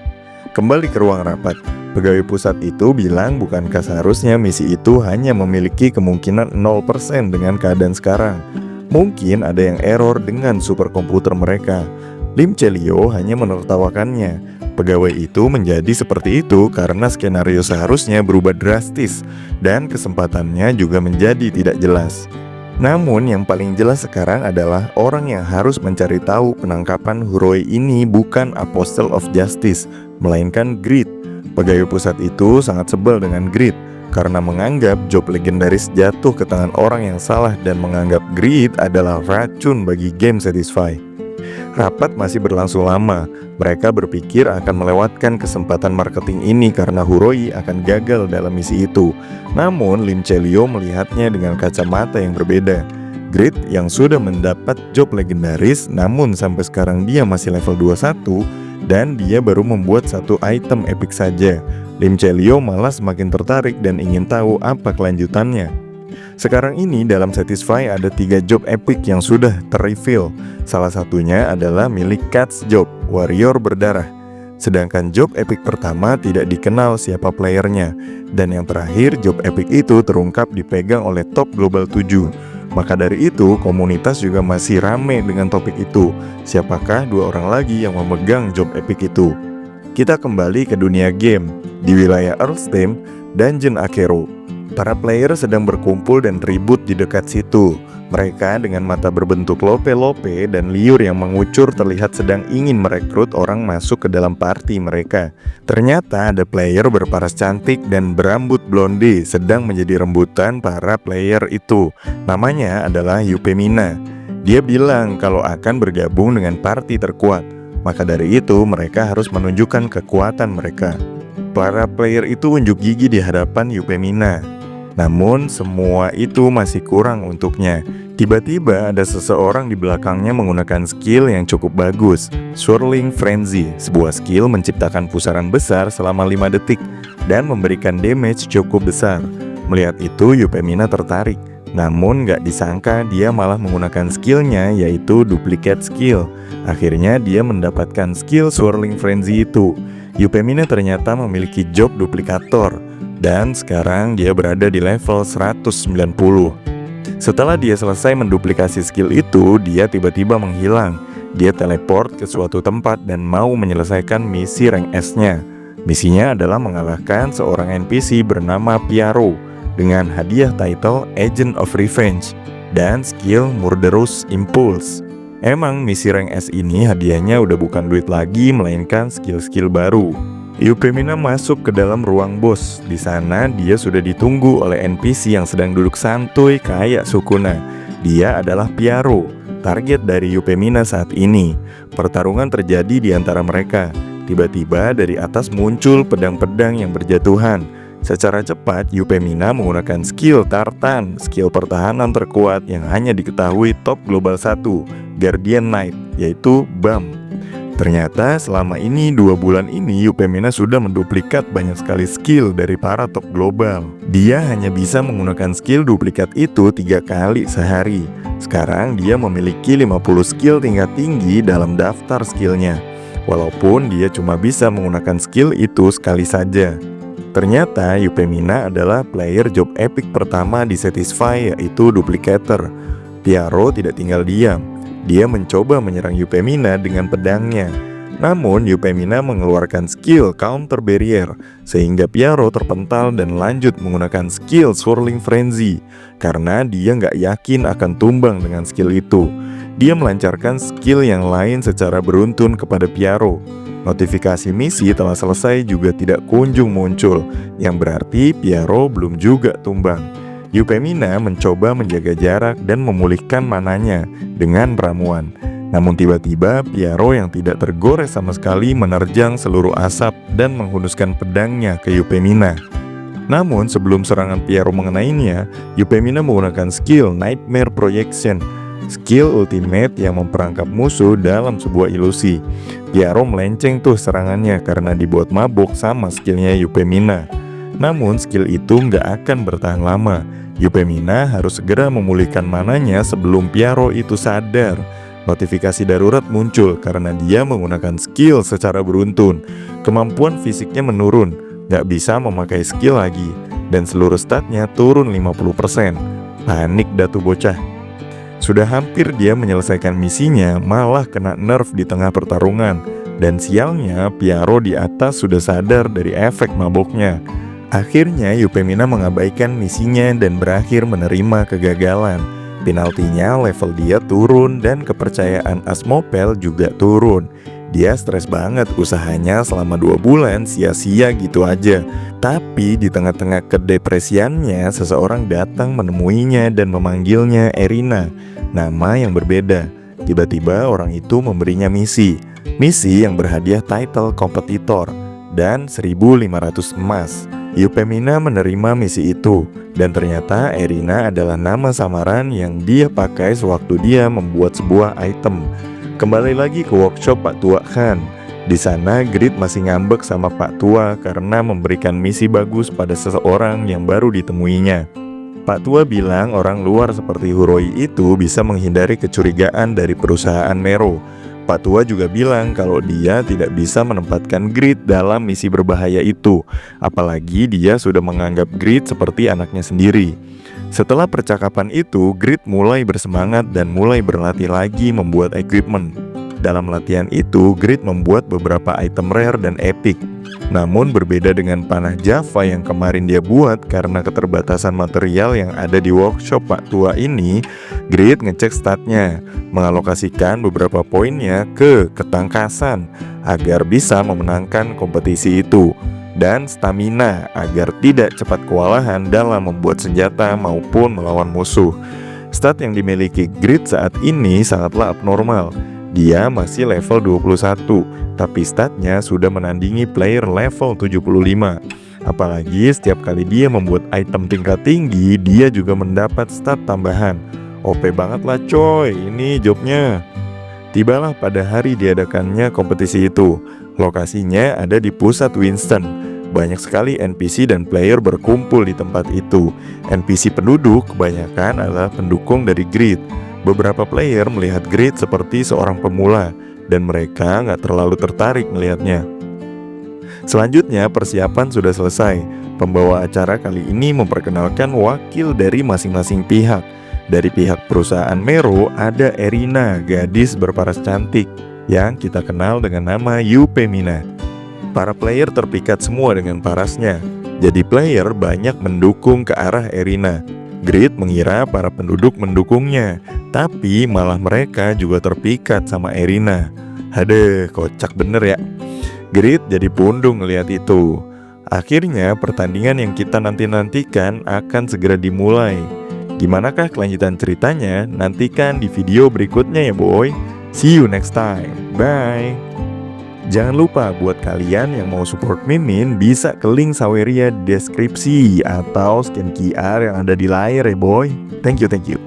Kembali ke ruang rapat, pegawai pusat itu bilang bukankah seharusnya misi itu hanya memiliki kemungkinan 0% dengan keadaan sekarang. Mungkin ada yang error dengan superkomputer mereka. Lim Chelio hanya menertawakannya. Pegawai itu menjadi seperti itu karena skenario seharusnya berubah drastis dan kesempatannya juga menjadi tidak jelas. Namun yang paling jelas sekarang adalah orang yang harus mencari tahu penangkapan Huroi ini bukan Apostle of Justice, melainkan Grid. Pegawai pusat itu sangat sebel dengan Grid karena menganggap job legendaris jatuh ke tangan orang yang salah dan menganggap Grid adalah racun bagi game Satisfy. Rapat masih berlangsung lama. Mereka berpikir akan melewatkan kesempatan marketing ini karena Huroi akan gagal dalam misi itu. Namun Lim Chelio melihatnya dengan kacamata yang berbeda. Grid yang sudah mendapat job legendaris, namun sampai sekarang dia masih level 21 dan dia baru membuat satu item epic saja. Lim Chelio malah semakin tertarik dan ingin tahu apa kelanjutannya. Sekarang ini dalam Satisfy ada 3 job epic yang sudah terreveal. Salah satunya adalah milik Cats Job, Warrior Berdarah. Sedangkan job epic pertama tidak dikenal siapa playernya. Dan yang terakhir, job epic itu terungkap dipegang oleh top global 7. Maka dari itu, komunitas juga masih rame dengan topik itu. Siapakah 2 orang lagi yang memegang job epic itu? Kita kembali ke dunia game. Di wilayah Earthstem, Dungeon Akero. Para player sedang berkumpul dan ribut di dekat situ. Mereka dengan mata berbentuk lope-lope dan liur yang mengucur terlihat sedang ingin merekrut orang masuk ke dalam party mereka. Ternyata ada player berparas cantik dan berambut blonde sedang menjadi rembutan para player itu. Namanya adalah Yupemina. Dia bilang kalau akan bergabung dengan party terkuat. Maka dari itu mereka harus menunjukkan kekuatan mereka. Para player itu unjuk gigi di hadapan Yupemina. Namun semua itu masih kurang untuknya. Tiba-tiba ada seseorang di belakangnya menggunakan skill yang cukup bagus, Swirling Frenzy. Sebuah skill menciptakan pusaran besar selama 5 detik dan memberikan damage cukup besar. Melihat itu Yupemina tertarik. Namun gak disangka dia malah menggunakan skillnya, yaitu duplicate skill. Akhirnya dia mendapatkan skill Swirling Frenzy itu. Yupemina ternyata memiliki job duplikator. Dan sekarang dia berada di level 190. Setelah dia selesai menduplikasi skill itu, dia tiba-tiba menghilang. Dia teleport ke suatu tempat dan mau menyelesaikan misi rank S-nya. Misinya adalah mengalahkan seorang NPC bernama Piaro dengan hadiah title Agent of Revenge dan skill Murderous Impulse. Emang misi rank S ini hadiahnya udah bukan duit lagi, melainkan skill-skill baru. Yupemina masuk ke dalam ruang bos. Di sana dia sudah ditunggu oleh NPC yang sedang duduk santuy kayak Sukuna. Dia adalah Piaro, target dari Yupemina saat ini. Pertarungan terjadi di antara mereka. Tiba-tiba dari atas muncul pedang-pedang yang berjatuhan. Secara cepat Yupemina menggunakan skill Tartan, skill pertahanan terkuat yang hanya diketahui top global 1, Guardian Knight, yaitu BAM. Ternyata selama ini 2 bulan ini Yupemina sudah menduplikat banyak sekali skill dari para top global. Dia hanya bisa menggunakan skill duplikat itu 3 kali sehari. Sekarang dia memiliki 50 skill tingkat tinggi dalam daftar skillnya. Walaupun dia cuma bisa menggunakan skill itu sekali saja. Ternyata Yupemina adalah player job epic pertama di Satisfy, yaitu duplicator. Piaro tidak tinggal diam. Dia mencoba menyerang Yupemina dengan pedangnya. Namun Yupemina mengeluarkan skill Counter Barrier sehingga Piaro terpental dan lanjut menggunakan skill Swirling Frenzy karena dia nggak yakin akan tumbang dengan skill itu. Dia melancarkan skill yang lain secara beruntun kepada Piaro. Notifikasi misi telah selesai juga tidak kunjung muncul, yang berarti Piaro belum juga tumbang. Yupemina mencoba menjaga jarak dan memulihkan mananya dengan ramuan. Namun tiba-tiba Piaro yang tidak tergores sama sekali menerjang seluruh asap dan menghunuskan pedangnya ke Yupemina. Namun sebelum serangan Piaro mengenainya, Yupemina menggunakan skill Nightmare Projection, skill ultimate yang memperangkap musuh dalam sebuah ilusi. Piaro melenceng tuh serangannya karena dibuat mabuk sama skillnya Yupemina. Namun skill itu nggak akan bertahan lama. Yupemina harus segera memulihkan mananya sebelum Piaro itu sadar. Notifikasi darurat muncul karena dia menggunakan skill secara beruntun. Kemampuan fisiknya menurun, nggak bisa memakai skill lagi, dan seluruh statnya turun 50%. Panik datu bocah. Sudah hampir dia menyelesaikan misinya, malah kena nerf di tengah pertarungan. Dan sialnya, Piaro di atas sudah sadar dari efek maboknya. Akhirnya Yupemina mengabaikan misinya dan berakhir menerima kegagalan. Penaltinya level dia turun dan kepercayaan Asmopel juga turun. Dia stres banget, usahanya selama 2 bulan sia-sia gitu aja. Tapi di tengah-tengah kedepresiannya, seseorang datang menemuinya dan memanggilnya Erina, nama yang berbeda. Tiba-tiba orang itu memberinya misi yang berhadiah title kompetitor dan 1.500 emas. Yupemina menerima misi itu, dan ternyata Erina adalah nama samaran yang dia pakai sewaktu dia membuat sebuah item. Kembali lagi ke workshop Pak Tua Khan. Di sana Grid masih ngambek sama Pak Tua karena memberikan misi bagus pada seseorang yang baru ditemuinya. Pak Tua bilang orang luar seperti Huroi itu bisa menghindari kecurigaan dari perusahaan Mero. Pak Tua juga bilang kalau dia tidak bisa menempatkan Grid dalam misi berbahaya itu, apalagi dia sudah menganggap Grid seperti anaknya sendiri. Setelah percakapan itu, Grid mulai bersemangat dan mulai berlatih lagi membuat equipment. Dalam latihan itu, Grid membuat beberapa item rare dan epic. Namun berbeda dengan panah Java yang kemarin dia buat karena keterbatasan material yang ada di workshop Pak Tua ini, Grid ngecek statnya, mengalokasikan beberapa poinnya ke ketangkasan agar bisa memenangkan kompetisi itu, dan stamina agar tidak cepat kewalahan dalam membuat senjata maupun melawan musuh. Stat yang dimiliki Grid saat ini sangatlah abnormal. Dia masih level 21, tapi statnya sudah menandingi player level 75. Apalagi setiap kali dia membuat item tingkat tinggi, dia juga mendapat stat tambahan. OP banget lah coy, ini jobnya. Tibalah pada hari diadakannya kompetisi itu. Lokasinya ada di pusat Winston. Banyak sekali NPC dan player berkumpul di tempat itu. NPC penduduk kebanyakan adalah pendukung dari Grid. Beberapa player melihat Grid seperti seorang pemula, dan mereka nggak terlalu tertarik melihatnya. Selanjutnya persiapan sudah selesai. Pembawa acara kali ini memperkenalkan wakil dari masing-masing pihak. Dari pihak perusahaan Mero ada Erina, gadis berparas cantik yang kita kenal dengan nama Yupemina. Para player terpikat semua dengan parasnya. Jadi player banyak mendukung ke arah Erina. Grid mengira para penduduk mendukungnya, tapi malah mereka juga terpikat sama Erina. Hadeh, kocak bener ya. Grid jadi pundung ngeliat itu. Akhirnya pertandingan yang kita nanti-nantikan akan segera dimulai. Gimanakah kelanjutan ceritanya? Nantikan di video berikutnya ya boy. See you next time. Bye. Jangan lupa buat kalian yang mau support Mimin bisa ke link Saweria di deskripsi atau scan QR yang ada di layar ya boy. Thank you.